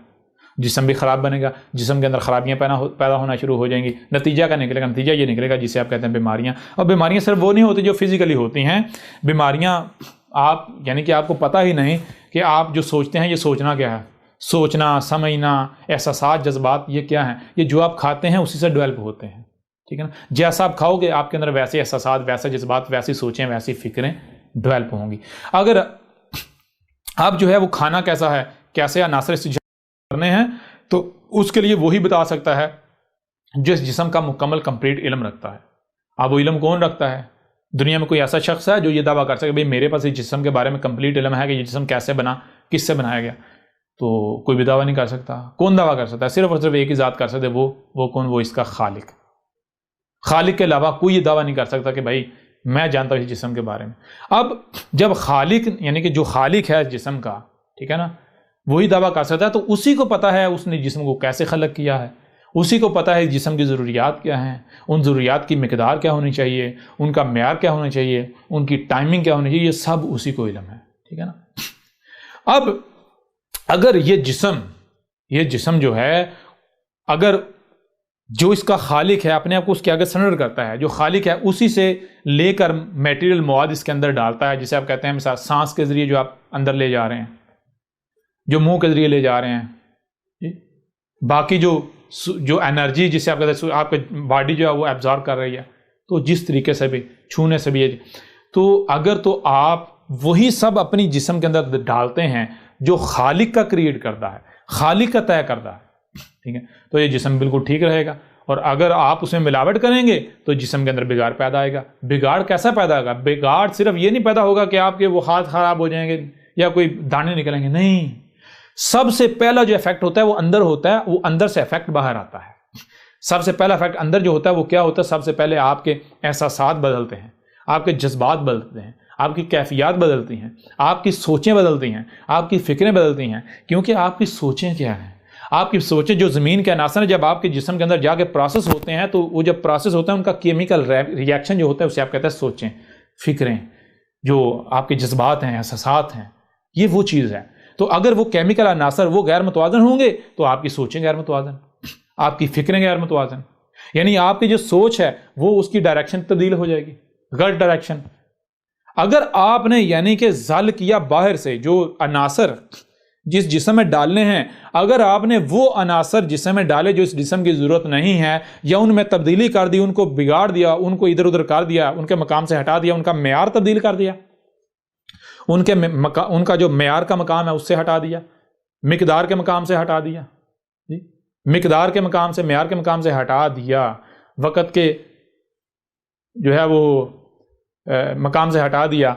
جسم بھی خراب بنے گا، جسم کے اندر خرابیاں پیدا ہونا شروع ہو جائیں گی۔ نتیجہ کیا نکلے گا؟ نتیجہ یہ نکلے گا جسے آپ کہتے ہیں بیماریاں۔ اور بیماریاں صرف وہ نہیں ہوتی جو فزیکلی ہوتی ہیں، بیماریاں آپ یعنی کہ آپ کو پتہ ہی نہیں کہ آپ جو سوچتے ہیں یہ سوچنا کیا ہے، سوچنا، سمجھنا، احساسات، جذبات، یہ کیا ہیں؟ یہ جو آپ کھاتے ہیں اسی سے ڈیولپ ہوتے ہیں، ٹھیک ہے نا۔ جیسا آپ کھاؤ گے آپ کے اندر ویسے احساسات، ویسے جذبات، ویسی سوچیں، ویسی فکریں ڈیولپ ہوں گی۔ اگر آپ جو ہے وہ کھانا کیسا ہے، کیسے عناصر استعمال کرنے ہیں، تو اس کے لیے وہی بتا سکتا ہے جس جسم کا مکمل کمپلیٹ علم رکھتا ہے۔ اب وہ علم کون رکھتا ہے؟ دنیا میں کوئی ایسا شخص ہے جو یہ دعویٰ کر سکے بھئی میرے پاس اس جسم کے بارے میں کمپلیٹ علم ہے کہ یہ جسم کیسے بنا، کس سے بنایا گیا؟ تو کوئی بھی دعویٰ نہیں کر سکتا۔ کون دعویٰ کر سکتا ہے؟ صرف اور صرف ایک ہی ذات کر سکتے، وہ کون؟ وہ اس کا خالق۔ خالق کے علاوہ کوئی یہ دعویٰ نہیں کر سکتا کہ بھائی میں جانتا ہوں اس جسم کے بارے میں۔ اب جب خالق یعنی کہ جو خالق ہے اس جسم کا، ٹھیک ہے نا، وہی دعویٰ کر سکتا ہے، تو اسی کو پتہ ہے اس نے جسم کو کیسے خلق کیا ہے، اسی کو پتہ ہے جسم کی ضروریات کیا ہیں، ان ضروریات کی مقدار کیا ہونی چاہیے، ان کا معیار کیا ہونا چاہیے، ان کی ٹائمنگ کیا ہونی چاہیے، یہ سب اسی کو علم ہے، ٹھیک ہے نا۔ اب اگر یہ جسم جو ہے، اگر جو اس کا خالق ہے اپنے آپ کو اس کے آگے سرنڈر کرتا ہے، جو خالق ہے اسی سے لے کر میٹیریل مواد اس کے اندر ڈالتا ہے، جسے آپ کہتے ہیں مثال سانس کے ذریعے جو آپ اندر لے جا رہے ہیں، جو منہ کے ذریعے لے جا رہے ہیں، باقی جو انرجی جسے آپ کہتے ہیں آپ کی باڈی جو ہے وہ ایبزارب کر رہی ہے، تو جس طریقے سے بھی چھونے سے بھی، تو اگر تو آپ وہی سب اپنی جسم کے اندر ڈالتے ہیں جو خالق کا کریٹ کرتا ہے، خالق کا طے کرتا ہے، ٹھیک ہے، تو یہ جسم بالکل ٹھیک رہے گا۔ اور اگر آپ اس میں ملاوٹ کریں گے تو جسم کے اندر بگاڑ پیدا آئے گا۔ بگاڑ کیسا پیدا ہوگا؟ بگاڑ صرف یہ نہیں پیدا ہوگا کہ آپ کے وہ ہاتھ خراب ہو جائیں گے یا کوئی دانے نکلیں گے، نہیں، سب سے پہلا جو افیکٹ ہوتا ہے وہ اندر ہوتا ہے، وہ اندر سے افیکٹ باہر آتا ہے۔ سب سے پہلا افیکٹ اندر جو ہوتا ہے وہ کیا ہوتا ہے؟ سب سے پہلے آپ کے احساسات بدلتے ہیں، آپ کے جذبات بدلتے ہیں، آپ کی کیفیات بدلتی ہیں، آپ کی سوچیں بدلتی ہیں، آپ کی فکریں بدلتی ہیں، کیونکہ آپ کی سوچیں کیا ہیں؟ آپ کی سوچیں جو زمین کے عناصر ہیں، جب آپ کے جسم کے اندر جا کے پروسیس ہوتے ہیں، تو وہ جب پروسیس ہوتا ہے ان کا کیمیکل ری ایکشن جو ہوتا ہے اسے آپ کہتے ہیں سوچیں، فکریں، جو آپ کے جذبات ہیں، احساسات ہیں، یہ وہ چیز ہے۔ تو اگر وہ کیمیکل عناصر وہ غیر متوازن ہوں گے تو آپ کی سوچیں غیر متوازن، آپ کی فکریں غیر متوازن، یعنی آپ کی جو سوچ ہے وہ اس کی ڈائریکشن تبدیل ہو جائے گی، غلط ڈائریکشن۔ اگر آپ نے یعنی کہ زل کیا باہر سے جو عناصر جس جسم میں ڈالنے ہیں، اگر آپ نے وہ عناصر جسم میں ڈالے جو اس جسم کی ضرورت نہیں ہے، یا ان میں تبدیلی کر دی، ان کو بگاڑ دیا، ان کو ادھر ادھر کر دیا، ان کے مقام سے ہٹا دیا، ان کا معیار تبدیل کر دیا، ان کا جو معیار کا مقام ہے اس سے ہٹا دیا، مقدار کے مقام سے ہٹا دیا، مقدار کے مقام سے، معیار کے مقام سے ہٹا دیا، وقت کے جو ہے وہ مقام سے ہٹا دیا،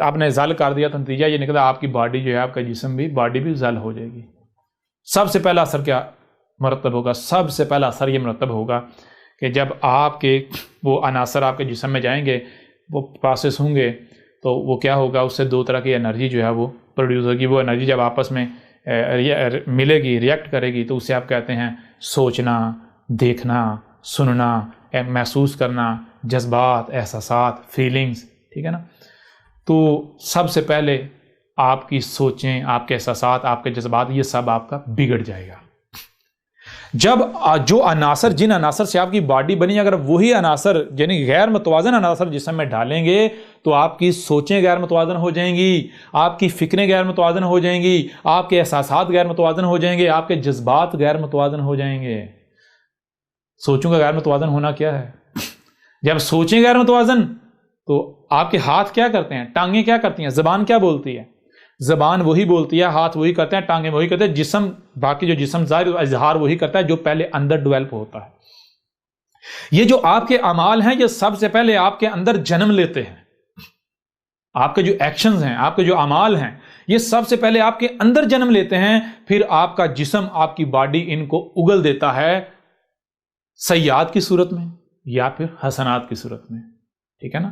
آپ نے زل کر دیا، تو نتیجہ یہ نکلا آپ کی باڈی جو ہے، آپ کا جسم بھی، باڈی بھی زل ہو جائے گی۔ سب سے پہلا اثر کیا مرتب ہوگا؟ سب سے پہلا اثر یہ مرتب ہوگا کہ جب آپ کے وہ عناصر آپ کے جسم میں جائیں گے وہ پروسیس ہوں گے تو وہ کیا ہوگا، اس سے 2 طرح کی انرجی جو ہے وہ پروڈیوس ہوگی. وہ انرجی جب آپس میں ملے گی، ریئیکٹ کرے گی، تو اسے آپ کہتے ہیں سوچنا، دیکھنا، سننا، محسوس کرنا، جذبات، احساسات، فیلنگز. ٹھیک ہے نا. تو سب سے پہلے آپ کی سوچیں، آپ کے احساسات، آپ کے جذبات، یہ سب آپ کا بگڑ جائے گا. جب جو عناصر، جن عناصر سے آپ کی باڈی بنی، اگر وہی عناصر یعنی غیر متوازن عناصر جسم میں ڈالیں گے تو آپ کی سوچیں غیر متوازن ہو جائیں گی، آپ کی فکریں غیر متوازن ہو جائیں گی، آپ کے احساسات غیر متوازن ہو جائیں گے، آپ کے جذبات غیر متوازن ہو جائیں گے. سوچوں کا غیر متوازن ہونا کیا ہے؟ جب سوچیں غیر متوازن تو آپ کے ہاتھ کیا کرتے ہیں، ٹانگیں کیا کرتی ہیں، زبان کیا بولتی ہے؟ زبان وہی بولتی ہے، ہاتھ وہی کرتے ہیں، ٹانگیں وہی کرتے ہیں، جسم، باقی جو جسم ظاہر اظہار وہی کرتا ہے جو پہلے اندر ڈیولپ ہوتا ہے. یہ جو آپ کے اعمال ہیں یہ سب سے پہلے آپ کے اندر جنم لیتے ہیں. آپ کے جو ایکشنز ہیں، آپ کے جو اعمال ہیں، یہ سب سے پہلے آپ کے اندر جنم لیتے ہیں، پھر آپ کا جسم، آپ کی باڈی ان کو اگل دیتا ہے سیئات کی صورت میں یا پھر حسنات کی صورت میں. ٹھیک ہے نا.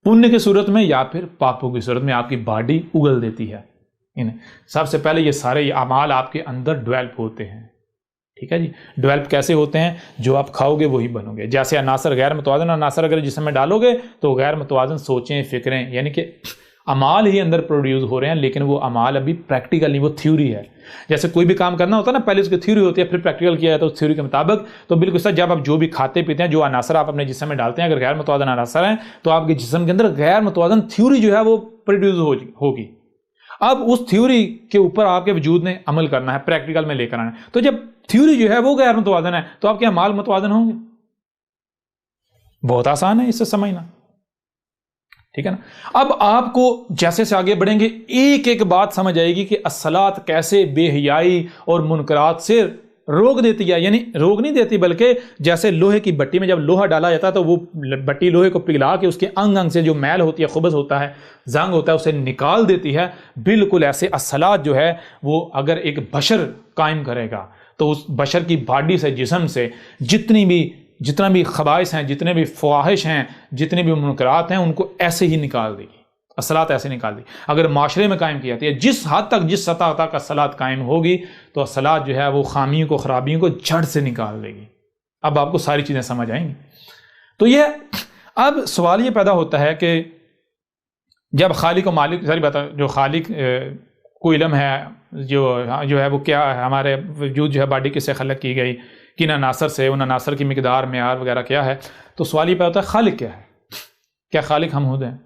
پنیہ کی صورت میں یا پھر پاپوں کی صورت میں آپ کی باڈی اگل دیتی ہے. سب سے پہلے یہ سارے اعمال آپ کے اندر ڈیولپ ہوتے ہیں. ٹھیک ہے جی. ڈیولپ کیسے ہوتے ہیں؟ جو آپ کھاؤ گے وہی بنو گے. جیسے عناصر، غیر متوازن عناصر اگر جسم میں ڈالو گے تو غیر متوازن سوچیں، فکریں، یعنی کہ اعمال ہی اندر پروڈیوس ہو رہے ہیں، لیکن وہ اعمال ابھی پریکٹیکل نہیں، وہ تھیوری ہے. جیسے کوئی بھی کام کرنا ہوتا ہے نا، پہلے اس کی تھیوری ہوتی ہے، پھر پریکٹیکل کیا جاتا ہے اس تھیوری کے مطابق. تو بالکل سر، جب آپ جو بھی کھاتے پیتے ہیں، جو عناصر آپ اپنے جسم میں ڈالتے ہیں، اگر غیر متوازن عناصر ہیں تو آپ کے جسم کے اندر غیر متوازن تھیوری جو ہے وہ پروڈیوس ہوگی. اب اس تھیوری کے اوپر آپ کے وجود نے عمل کرنا ہے، پریکٹیکل میں لے کر آنا ہے. تو جب تھیوری جو ہے وہ غیر متوازن ہے تو آپ کے اعمال متوازن ہوں گے. بہت آسان ہے اس سے سمجھنا. ٹھیک ہے نا. اب آپ کو جیسے سے آگے بڑھیں گے ایک ایک بات سمجھ آئے گی کہ الصلاۃ کیسے بے حیائی اور منکرات سے روک دیتی ہے. یعنی روک نہیں دیتی، بلکہ جیسے لوہے کی بٹی میں جب لوہا ڈالا جاتا ہے تو وہ بٹی لوہے کو پگھلا کے اس کے انگ انگ سے جو میل ہوتی ہے، خبث ہوتا ہے، زنگ ہوتا ہے، اسے نکال دیتی ہے. بالکل ایسے الصلاۃ جو ہے وہ اگر ایک بشر قائم کرے گا تو اس بشر کی باڈی سے، جسم سے جتنا بھی خبائث ہیں، جتنے بھی فواحش ہیں، جتنے بھی منکرات ہیں، ان کو ایسے ہی نکال دے گی. الصلاۃ ایسے نکال دی. اگر معاشرے میں قائم کی جاتی ہے، جس حد تک، جس سطح تک الصلاۃ قائم ہوگی تو الصلاۃ جو ہے وہ خامیوں کو، خرابیوں کو جڑ سے نکال دے گی. اب آپ کو ساری چیزیں سمجھ آئیں گی. تو یہ اب سوال یہ پیدا ہوتا ہے کہ جب خالق و مالک، ساری بات، جو خالق کو علم ہے، جو ہے وہ کیا ہے، ہمارے وجود جو ہے باڈی کس سے خلق کی گئی، کن عناصر سے، ان عناصر کی مقدار، معیار وغیرہ کیا ہے. تو سوال یہ پیدا ہوتا ہے خالق کیا ہے؟ کیا خالق ہم خود ہیں؟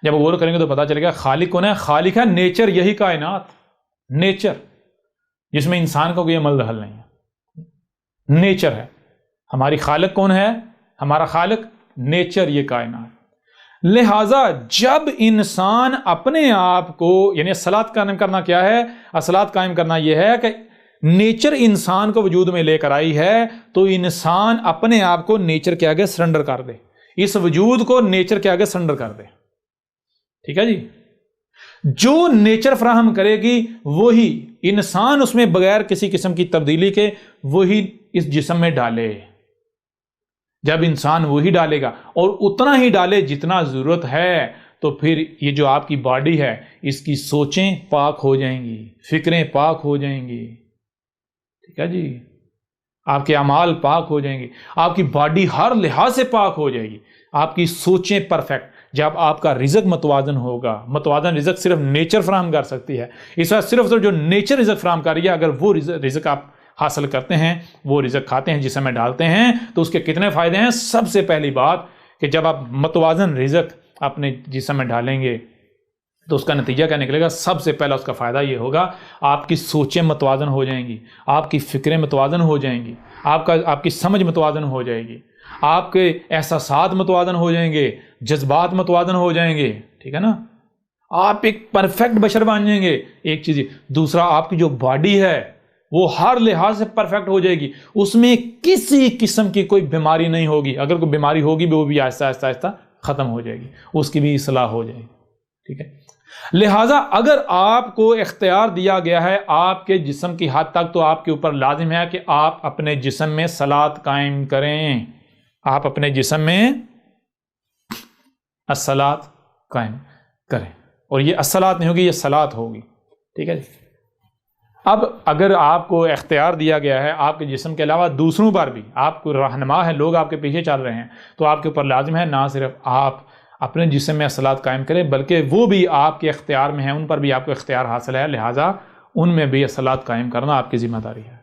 جب غور کریں گے تو پتا چلے گا خالق کون ہے. خالق ہے نیچر، یہی کائنات، نیچر، جس میں انسان کا کوئی عمل دخل نہیں ہے. نیچر ہے ہماری. خالق کون ہے؟ ہمارا خالق نیچر، یہ کائنات. لہذا جب انسان اپنے آپ کو، یعنی الصلاۃ قائم کرنا کیا ہے؟ الصلاۃ قائم کرنا یہ ہے کہ نیچر انسان کو وجود میں لے کر آئی ہے، تو انسان اپنے آپ کو نیچر کے آگے سرنڈر کر دے، اس وجود کو نیچر کے آگے سرنڈر کر دے. ٹھیک ہے جی. جو نیچر فراہم کرے گی وہی انسان اس میں بغیر کسی قسم کی تبدیلی کے وہی اس جسم میں ڈالے. جب انسان وہی ڈالے گا اور اتنا ہی ڈالے جتنا ضرورت ہے، تو پھر یہ جو آپ کی باڈی ہے اس کی سوچیں پاک ہو جائیں گی، فکریں پاک ہو جائیں گی. ٹھیک ہے جی. آپ کے اعمال پاک ہو جائیں گے، آپ کی باڈی ہر لحاظ سے پاک ہو جائے گی، آپ کی سوچیں پرفیکٹ. جب آپ کا رزق متوازن ہوگا، متوازن رزق صرف نیچر فراہم کر سکتی ہے. اس وقت صرف جو نیچر رزق فراہم کر رہی ہے، اگر وہ رزق آپ حاصل کرتے ہیں، وہ رزق کھاتے ہیں، جسم میں ڈالتے ہیں، تو اس کے کتنے فائدے ہیں؟ سب سے پہلی بات کہ جب آپ متوازن رزق اپنے جسم میں ڈالیں گے تو اس کا نتیجہ کیا نکلے گا؟ سب سے پہلا اس کا فائدہ یہ ہوگا، آپ کی سوچیں متوازن ہو جائیں گی، آپ کی فکریں متوازن ہو جائیں گی، آپ کی سمجھ متوازن ہو جائے گی، آپ کے احساسات متوازن ہو جائیں گے، جذبات متوازن ہو جائیں گے. ٹھیک ہے نا. آپ ایک پرفیکٹ بشر بن جائیں گے. ایک چیز. دوسرا، آپ کی جو باڈی ہے وہ ہر لحاظ سے پرفیکٹ ہو جائے گی، اس میں کسی قسم کی کوئی بیماری نہیں ہوگی. اگر کوئی بیماری ہوگی بھی وہ بھی آہستہ آہستہ آہستہ ختم ہو جائے گی، اس کی بھی اصلاح ہو جائے گی. ٹھیک ہے. لہٰذا اگر آپ کو اختیار دیا گیا ہے آپ کے جسم کی حد تک، تو آپ کے اوپر لازم ہے کہ آپ اپنے جسم میں صلاۃ قائم کریں. آپ اپنے جسم میں الصلاۃ قائم کریں، اور یہ الصلاۃ نہیں ہوگی، یہ صلاۃ ہوگی، ٹھیک ہے جی۔ اب اگر آپ کو اختیار دیا گیا ہے آپ کے جسم کے علاوہ دوسروں پر بھی، آپ کو رہنما ہے، لوگ آپ کے پیچھے چل رہے ہیں، تو آپ کے اوپر لازم ہے نہ صرف آپ اپنے جسم میں الصلاۃ قائم کریں بلکہ وہ بھی آپ کے اختیار میں ہیں، ان پر بھی آپ کو اختیار حاصل ہے، لہٰذا ان میں بھی الصلاۃ قائم کرنا آپ کی ذمہ داری ہے۔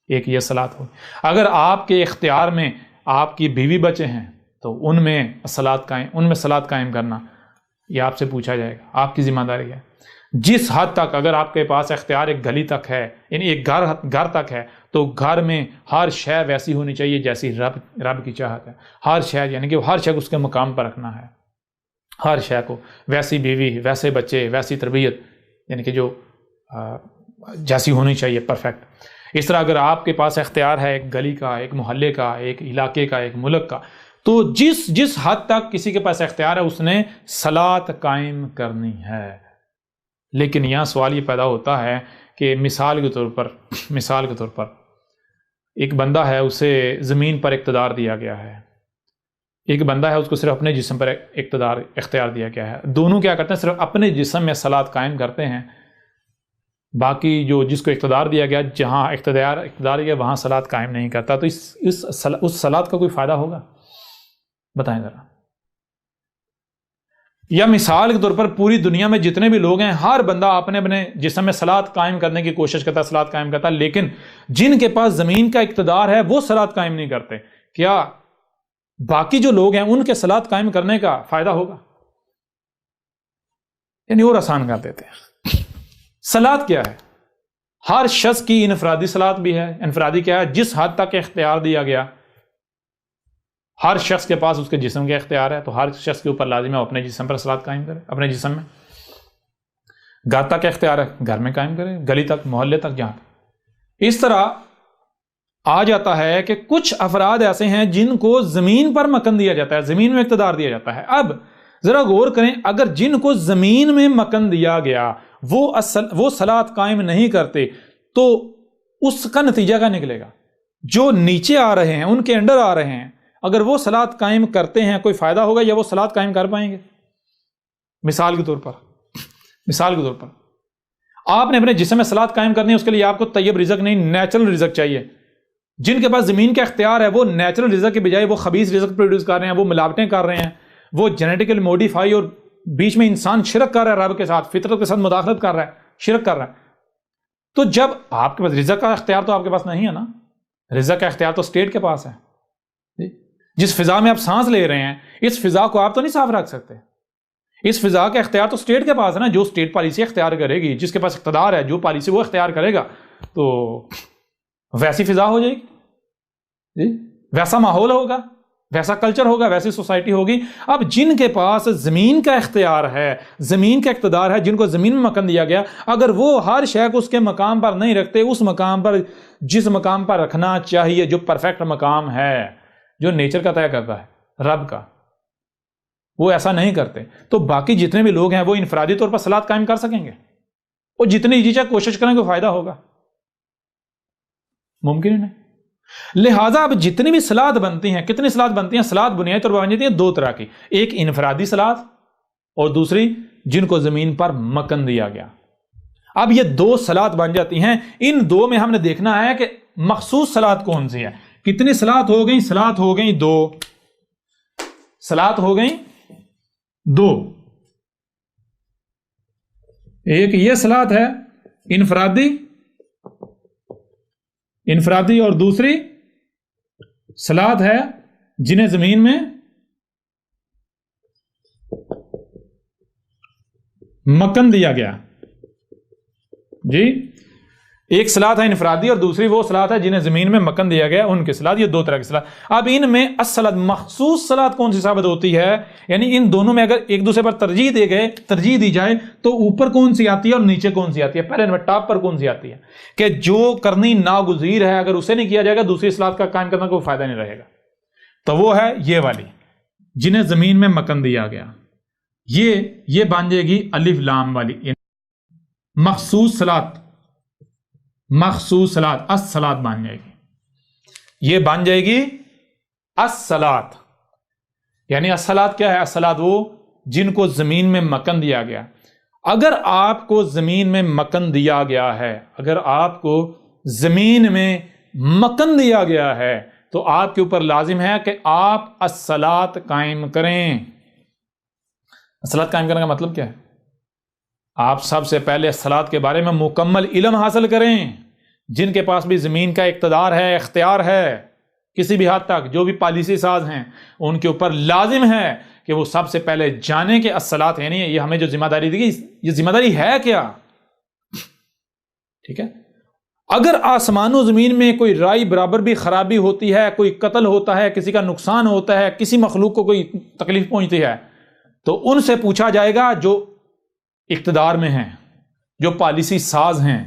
ایک یہ الصلاۃ ہو، اگر آپ کے اختیار میں آپ کی بیوی بچے ہیں تو ان میں الصلاۃ قائم کرنا یہ آپ سے پوچھا جائے گا، آپ کی ذمہ داری ہے۔ جس حد تک اگر آپ کے پاس اختیار ایک گلی تک ہے، یعنی ایک گھر تک ہے، تو گھر میں ہر شے ویسی ہونی چاہیے جیسی رب کی چاہت ہے، ہر شے، یعنی کہ ہر شے کو اس کے مقام پر رکھنا ہے، ہر شے کو، ویسی بیوی، ویسے بچے، ویسی تربیت، یعنی کہ جو جیسی ہونی چاہیے، پرفیکٹ۔ اس طرح اگر آپ کے پاس اختیار ہے ایک گلی کا، ایک محلے کا، ایک علاقے کا، ایک ملک کا، تو جس حد تک کسی کے پاس اختیار ہے اس نے صلاۃ قائم کرنی ہے۔ لیکن یہاں سوال یہ پیدا ہوتا ہے کہ مثال کے طور پر ایک بندہ ہے، اسے زمین پر اقتدار دیا گیا ہے، ایک بندہ ہے اس کو صرف اپنے جسم پر اختیار دیا گیا ہے، دونوں کیا کرتے ہیں؟ صرف اپنے جسم میں صلاۃ قائم کرتے ہیں، باقی جس کو اقتدار دیا گیا، جہاں اقتدار ہے وہاں صلاۃ قائم نہیں کرتا، تو اس صلاۃ کا کوئی فائدہ ہوگا؟ بتائیں ذرا۔ یا مثال کے طور پر پوری دنیا میں جتنے بھی لوگ ہیں، ہر بندہ اپنے جسم میں صلاۃ قائم کرنے کی کوشش کرتا ہے، صلاۃ قائم کرتا ہے، لیکن جن کے پاس زمین کا اقتدار ہے وہ صلاۃ قائم نہیں کرتے، کیا باقی جو لوگ ہیں ان کے صلاۃ قائم کرنے کا فائدہ ہوگا؟ یعنی اور آسان کر دیتے ہیں۔ صلاۃ کیا ہے؟ ہر شخص کی انفرادی صلاۃ بھی ہے۔ انفرادی کیا ہے؟ جس حد تک اختیار دیا گیا، ہر شخص کے پاس اس کے جسم کے اختیار ہے، تو ہر شخص کے اوپر لازم ہے اپنے جسم پر صلاۃ قائم کرے، اپنے جسم میں۔ گھر تک اختیار ہے، گھر میں قائم کرے، گلی تک، محلے تک، جہاں تک۔ اس طرح آ جاتا ہے کہ کچھ افراد ایسے ہیں جن کو زمین پر مکن دیا جاتا ہے، زمین میں اقتدار دیا جاتا ہے۔ اب ذرا غور کریں، اگر جن کو زمین میں مکن دیا گیا وہ صلاۃ قائم نہیں کرتے تو اس کا نتیجہ کیا نکلے گا؟ جو نیچے آ رہے ہیں، ان کے انڈر آ رہے ہیں، اگر وہ صلاۃ قائم کرتے ہیں کوئی فائدہ ہوگا یا وہ صلاۃ قائم کر پائیں گے؟ مثال کے طور پر آپ نے اپنے جسم میں صلاۃ قائم کرنی ہے، اس کے لیے آپ کو طیب رزق نہیں، نیچرل رزق چاہیے۔ جن کے پاس زمین کا اختیار ہے وہ نیچرل رزق کے بجائے وہ خبیث رزق پروڈیوس کر رہے ہیں، وہ ملاوٹیں کر رہے ہیں، وہ جینیٹیکلی موڈیفائی، اور بیچ میں انسان شرک کر رہا ہے، رب کے ساتھ، فطرت کے ساتھ مداخلت کر رہا ہے، شرک کر رہا ہے۔ تو جب آپ کے پاس رزق کا اختیار تو آپ کے پاس نہیں ہے نا، رزق کا اختیار تو اسٹیٹ کے پاس ہے۔ جس فضا میں آپ سانس لے رہے ہیں، اس فضا کو آپ تو نہیں صاف رکھ سکتے، اس فضا کا اختیار تو اسٹیٹ کے پاس ہے نا۔ جو اسٹیٹ پالیسی اختیار کرے گی، جس کے پاس اقتدار ہے، جو پالیسی وہ اختیار کرے گا، تو ویسی فضا ہو جائے گی، ویسا ماحول ہوگا، ویسا کلچر ہوگا، ویسی سوسائٹی ہوگی۔ اب جن کے پاس زمین کا اختیار ہے، زمین کا اقتدار ہے، جن کو زمین میں مکن دیا گیا، اگر وہ ہر شے کو اس کے مقام پر نہیں رکھتے، اس مقام پر، جس مقام پر رکھنا چاہیے، جو پرفیکٹ مقام ہے، جو نیچر کا طے کرتا ہے، رب کا، وہ ایسا نہیں کرتے، تو باقی جتنے بھی لوگ ہیں وہ انفرادی طور پر صلاۃ قائم کر سکیں گے، اور جتنی جی چاہے کوشش کریں گے فائدہ ہوگا؟ ممکن ہی نہیں۔ لہٰذا اب جتنی بھی صلاۃ بنتی ہیں، کتنی صلاۃ بنتی ہیں؟ صلاۃ بنیادی طور پر بن جاتی ہیں دو طرح کی، ایک انفرادی صلاۃ اور دوسری جن کو زمین پر مکن دیا گیا۔ اب یہ دو صلاۃ بن جاتی ہیں، ان دو میں ہم نے دیکھنا ہے کہ مخصوص صلاۃ کون سی ہے۔ کتنی صلاۃ ہو گئی؟ صلاۃ ہو گئی دو، صلاۃ ہو گئی دو۔ ایک یہ صلاۃ ہے انفرادی، اور دوسری صلاۃ ہے جنہیں زمین میں مکن دیا گیا۔ جی، ایک صلاۃ ہے انفرادی اور دوسری وہ صلاۃ ہے جنہیں زمین میں مکن دیا گیا، ان کی صلاۃ۔ یہ دو طرح کی صلاۃ۔ اب ان میں الصلاۃ مخصوص صلاۃ کون سی ثابت ہوتی ہے؟ یعنی ان دونوں میں اگر ایک دوسرے پر ترجیح دی جائے تو اوپر کون سی آتی ہے اور نیچے کون سی آتی ہے؟ پہلے نمبر ٹاپ پر کون سی آتی ہے کہ جو کرنی ناگزیر ہے، اگر اسے نہیں کیا جائے گا دوسری صلاۃ کا قائم کرنا کوئی فائدہ نہیں رہے گا، تو وہ ہے یہ والی، جنہیں زمین میں مکن دیا گیا۔ یہ بن جائے گی الف لام والی مخصوص صلاۃ، الصلاۃ بن جائے گی، یہ بن جائے گی الصلاۃ۔ یعنی الصلاۃ کیا ہے؟ الصلاۃ وہ جن کو زمین میں مکن دیا گیا. اگر آپ کو زمین میں مکن دیا گیا ہے، اگر آپ کو زمین میں مکن دیا گیا ہے تو آپ کے اوپر لازم ہے کہ آپ الصلاۃ قائم کریں. الصلاۃ قائم کرنے کا مطلب کیا ہے؟ آپ سب سے پہلے الصلاۃ کے بارے میں مکمل علم حاصل کریں. جن کے پاس بھی زمین کا اقتدار ہے، اختیار ہے کسی بھی حد تک، جو بھی پالیسی ساز ہیں، ان کے اوپر لازم ہے کہ وہ سب سے پہلے جانیں کہ الصلاۃ یعنی یہ ہمیں جو ذمہ داری دی گئی، یہ ذمہ داری ہے کیا. ٹھیک ہے. اگر آسمان و زمین میں کوئی رائی برابر بھی خرابی ہوتی ہے، کوئی قتل ہوتا ہے، کسی کا نقصان ہوتا ہے، کسی مخلوق کو کوئی تکلیف پہنچتی ہے، تو ان سے پوچھا جائے گا جو اقتدار میں ہیں، جو پالیسی ساز ہیں،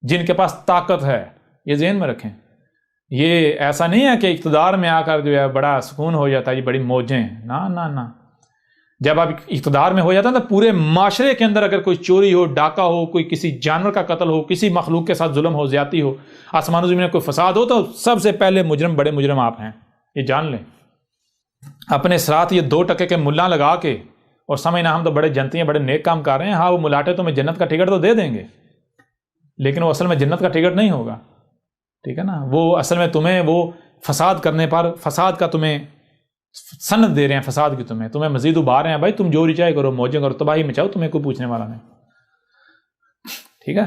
جن کے پاس طاقت ہے. یہ ذہن میں رکھیں. یہ ایسا نہیں ہے کہ اقتدار میں آ کر جو ہے بڑا سکون ہو جاتا ہے، یہ بڑی موجیں. نہ جب آپ اقتدار میں ہو جاتا ہے تو پورے معاشرے کے اندر اگر کوئی چوری ہو، ڈاکہ ہو، کوئی کسی جانور کا قتل ہو، کسی مخلوق کے ساتھ ظلم ہو، زیادتی ہو، آسمان و زمین میں کوئی فساد ہو، تو سب سے پہلے مجرم، بڑے مجرم آپ ہیں. یہ جان لیں. اپنے ساتھ یہ 2 ٹکے کے ملا لگا کے اور سمجھنا ہم تو بڑے جنتی ہیں، بڑے نیک کام کر رہے ہیں. ہاں وہ ملاٹے تمہیں جنت کا ٹکٹ تو دے دیں گے، لیکن وہ اصل میں جنت کا ٹکٹ نہیں ہوگا. ٹھیک ہے نا. وہ اصل میں تمہیں وہ فساد کرنے پر فساد کا تمہیں سند دے رہے ہیں، فساد کی تمہیں مزید ابھار رہے ہیں. بھائی تم جو ریچائی کرو، موجیں کرو، تباہی مچاؤ، تمہیں کوئی پوچھنے والا نہیں. ٹھیک ہے.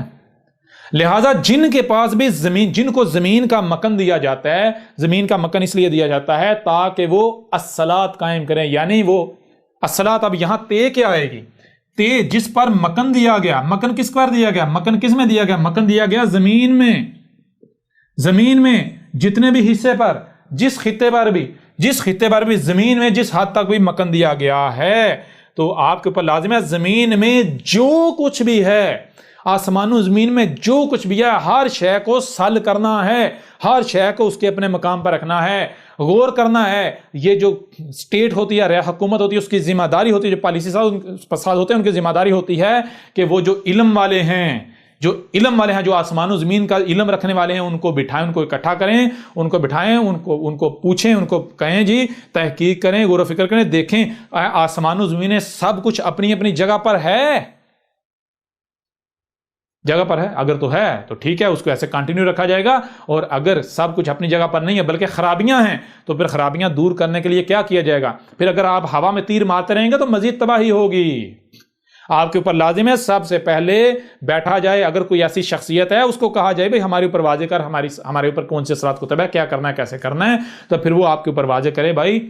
لہذا جن کے پاس بھی زمین، جن کو زمین کا مکن دیا جاتا ہے، زمین کا مکن اس لیے دیا جاتا ہے تاکہ وہ الصلاۃ قائم کریں. یعنی وہ الصلاۃ، اب یہاں تے کیا آئے گی؟ تے جس پر مکن دیا گیا. مکن کس پر دیا گیا؟ مکن کس میں دیا گیا؟ مکن دیا گیا زمین میں. زمین میں جتنے بھی حصے پر، جس خطے پر بھی زمین میں جس حد تک بھی مکن دیا گیا ہے، تو آپ کے اوپر لازم ہے زمین میں جو کچھ بھی ہے، آسمان و زمین میں جو کچھ بھی ہے، ہر شے کو سل کرنا ہے، ہر شے کو اس کے اپنے مقام پر رکھنا ہے، غور کرنا ہے. یہ جو اسٹیٹ ہوتی ہے، حکومت ہوتی ہے، اس کی ذمہ داری ہوتی ہے، جو پالیسی ساز ہوتے ہیں ان کی ذمہ داری ہوتی ہے کہ وہ جو علم والے ہیں، جو آسمان و زمین کا علم رکھنے والے ہیں، ان کو بٹھائیں، ان کو اکٹھا کریں، ان کو بٹھائیں، ان کو پوچھیں، ان کو کہیں جی تحقیق کریں، غور و فکر کریں، دیکھیں آسمان و زمین سب کچھ اپنی اپنی جگہ پر ہے. اگر تو ہے تو ٹھیک ہے، اس کو ایسے کنٹینیو رکھا جائے گا. اور اگر سب کچھ اپنی جگہ پر نہیں ہے بلکہ خرابیاں ہیں، تو پھر خرابیاں دور کرنے کے لیے کیا کیا جائے گا؟ پھر اگر آپ ہوا میں تیر مارتے رہیں گے تو مزید تباہی ہوگی. آپ کے اوپر لازم ہے سب سے پہلے بیٹھا جائے، اگر کوئی ایسی شخصیت ہے اس کو کہا جائے بھئی ہمارے اوپر واضح کر، ہمارے اوپر کون سے صراط کتب ہے، کیا کرنا ہے، کیسے کرنا ہے. تو پھر وہ آپ کے اوپر واضح کرے بھائی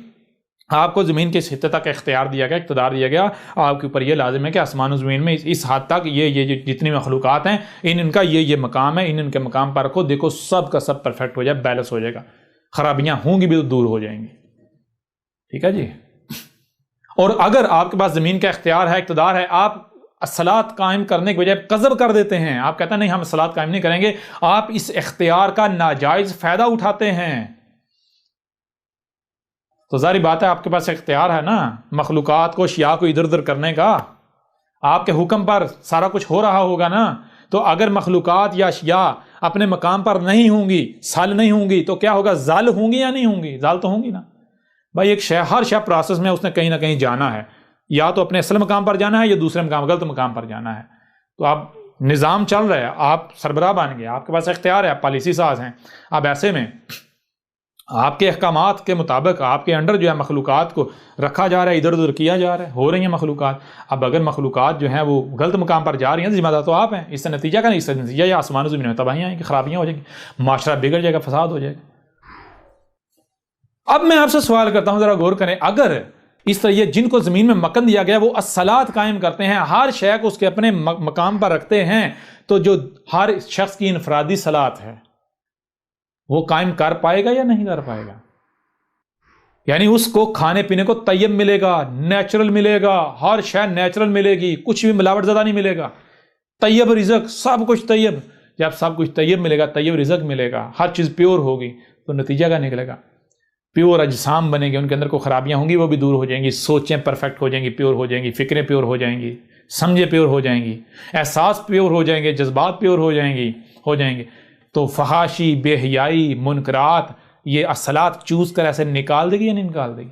آپ کو زمین کے اس حصے تک اختیار دیا گیا، اقتدار دیا گیا، آپ کے اوپر یہ لازم ہے کہ آسمان و زمین میں اس حد تک یہ جتنی مخلوقات ہیں ان کا یہ مقام ہے، ان کے مقام پر رکھو. دیکھو سب کا سب پرفیکٹ ہو جائے، بیلنس ہو جائے گا، خرابیاں ہوں گی بھی تو دور ہو جائیں گی. ٹھیک ہے جی. اور اگر آپ کے پاس زمین کا اختیار ہے، اقتدار ہے، آپ الصلاۃ قائم کرنے کے بجائے قذف کر دیتے ہیں، آپ کہتے ہیں نہیں ہم الصلاۃ قائم نہیں کریں گے، آپ اس اختیار کا ناجائز فائدہ اٹھاتے ہیں. تو ظاہری بات ہے آپ کے پاس اختیار ہے نا مخلوقات کو، اشیاء کو ادھر ادھر کرنے کا، آپ کے حکم پر سارا کچھ ہو رہا ہوگا نا. تو اگر مخلوقات یا اشیاء اپنے مقام پر نہیں ہوں گی، سال نہیں ہوں گی، تو کیا ہوگا؟ زال ہوں گی یا نہیں ہوں گی؟ زال تو ہوں گی نا. بھائی ایک ہر شے پروسیس میں اس نے کہیں نہ کہیں جانا ہے، یا تو اپنے اصل مقام پر جانا ہے یا دوسرے مقام، غلط مقام پر جانا ہے. تو آپ نظام چل رہا ہے، آپ سربراہ بن گئے، آپ کے پاس اختیار ہے، آپ پالیسی ساز ہیں. اب ایسے میں آپ کے احکامات کے مطابق آپ کے انڈر جو ہے مخلوقات کو رکھا جا رہا ہے، ادھر ادھر کیا جا رہا ہے، ہو رہی ہیں مخلوقات. اب اگر مخلوقات جو ہیں وہ غلط مقام پر جا رہی ہیں، ذمہ دار تو آپ ہیں. اس سے نتیجہ کا نہیں، اس سے نتیجہ یہ آسمان و زمین میں تباہیاں آئیں گی، خرابیاں ہو جائیں گی، معاشرہ بگڑ جائے گا، فساد ہو جائے گا. اب میں آپ سے سوال کرتا ہوں، ذرا غور کریں، اگر اس طرح یہ جن کو زمین میں مکن دیا گیا وہ الصلاۃ قائم کرتے ہیں، ہر شے کو اس کے اپنے مقام پر رکھتے ہیں، تو جو ہر شخص کی انفرادی صلاۃ ہے وہ قائم کر پائے گا یا نہیں کر پائے گا؟ یعنی اس کو کھانے پینے کو طیب ملے گا، نیچرل ملے گا، ہر شے نیچرل ملے گی، کچھ بھی ملاوٹ زدہ نہیں ملے گا، طیب رزق، سب کچھ طیب. جب سب کچھ طیب ملے گا، طیب رزق ملے گا، ہر چیز پیور ہوگی، تو نتیجہ کیا نکلے گا؟ پیور اجسام بنے گے، ان کے اندر کوئی خرابیاں ہوں گی وہ بھی دور ہو جائیں گی، سوچیں پرفیکٹ ہو جائیں گی، پیور ہو جائیں گی، فکریں پیور ہو جائیں گی، سمجھیں پیور ہو جائیں گی، احساس پیور ہو جائیں گے، جذبات پیور ہو جائیں گے. تو فحاشی، بے حیائی، منکرات، یہ الصلاۃ چوز کر ایسے نکال دے گی یا نہیں نکال دے گی؟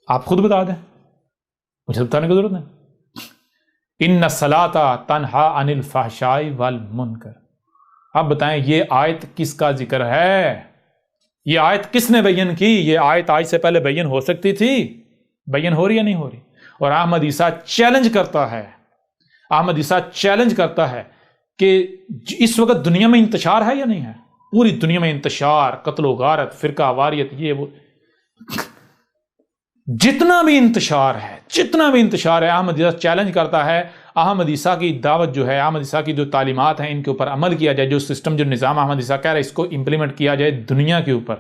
آپ خود بتا دیں، مجھے بتانے کی ضرورت نہیں۔ ان الصلاۃ تنہا عن الفحشاء والمنکر۔ آپ بتائیں یہ آیت کس کا ذکر ہے؟ یہ آیت کس نے بیان کی؟ یہ آیت آج سے پہلے بیان ہو سکتی تھی؟ بیان ہو رہی یا نہیں ہو رہی؟ اور احمد عیسیٰ چیلنج کرتا ہے، احمد عیسیٰ چیلنج کرتا ہے کہ اس وقت دنیا میں انتشار ہے یا نہیں ہے؟ پوری دنیا میں انتشار، قتل و غارت، فرقہ واریت، یہ وہ، جتنا بھی انتشار ہے، احمد عیسیٰ چیلنج کرتا ہے احمد عیسیٰ کی دعوت جو ہے، احمد عیسیٰ کی جو تعلیمات ہیں، ان کے اوپر عمل کیا جائے، جو سسٹم، جو نظام احمد عیسیٰ کہہ رہا ہے اس کو امپلیمنٹ کیا جائے دنیا کے اوپر۔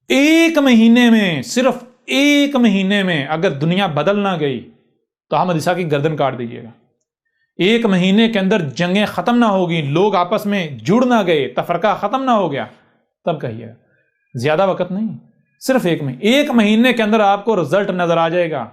ایک مہینے میں، صرف ایک مہینے میں اگر دنیا بدل نہ گئی تو احمد عیسیٰ کی گردن کاٹ دیجیے گا۔ ایک مہینے کے اندر جنگیں ختم نہ ہوگی، لوگ آپس میں جڑ نہ گئے، تفرقہ ختم نہ ہو گیا، تب کہیے گا۔ زیادہ وقت نہیں، صرف ایک مہینے کے اندر آپ کو رزلٹ نظر آ جائے گا۔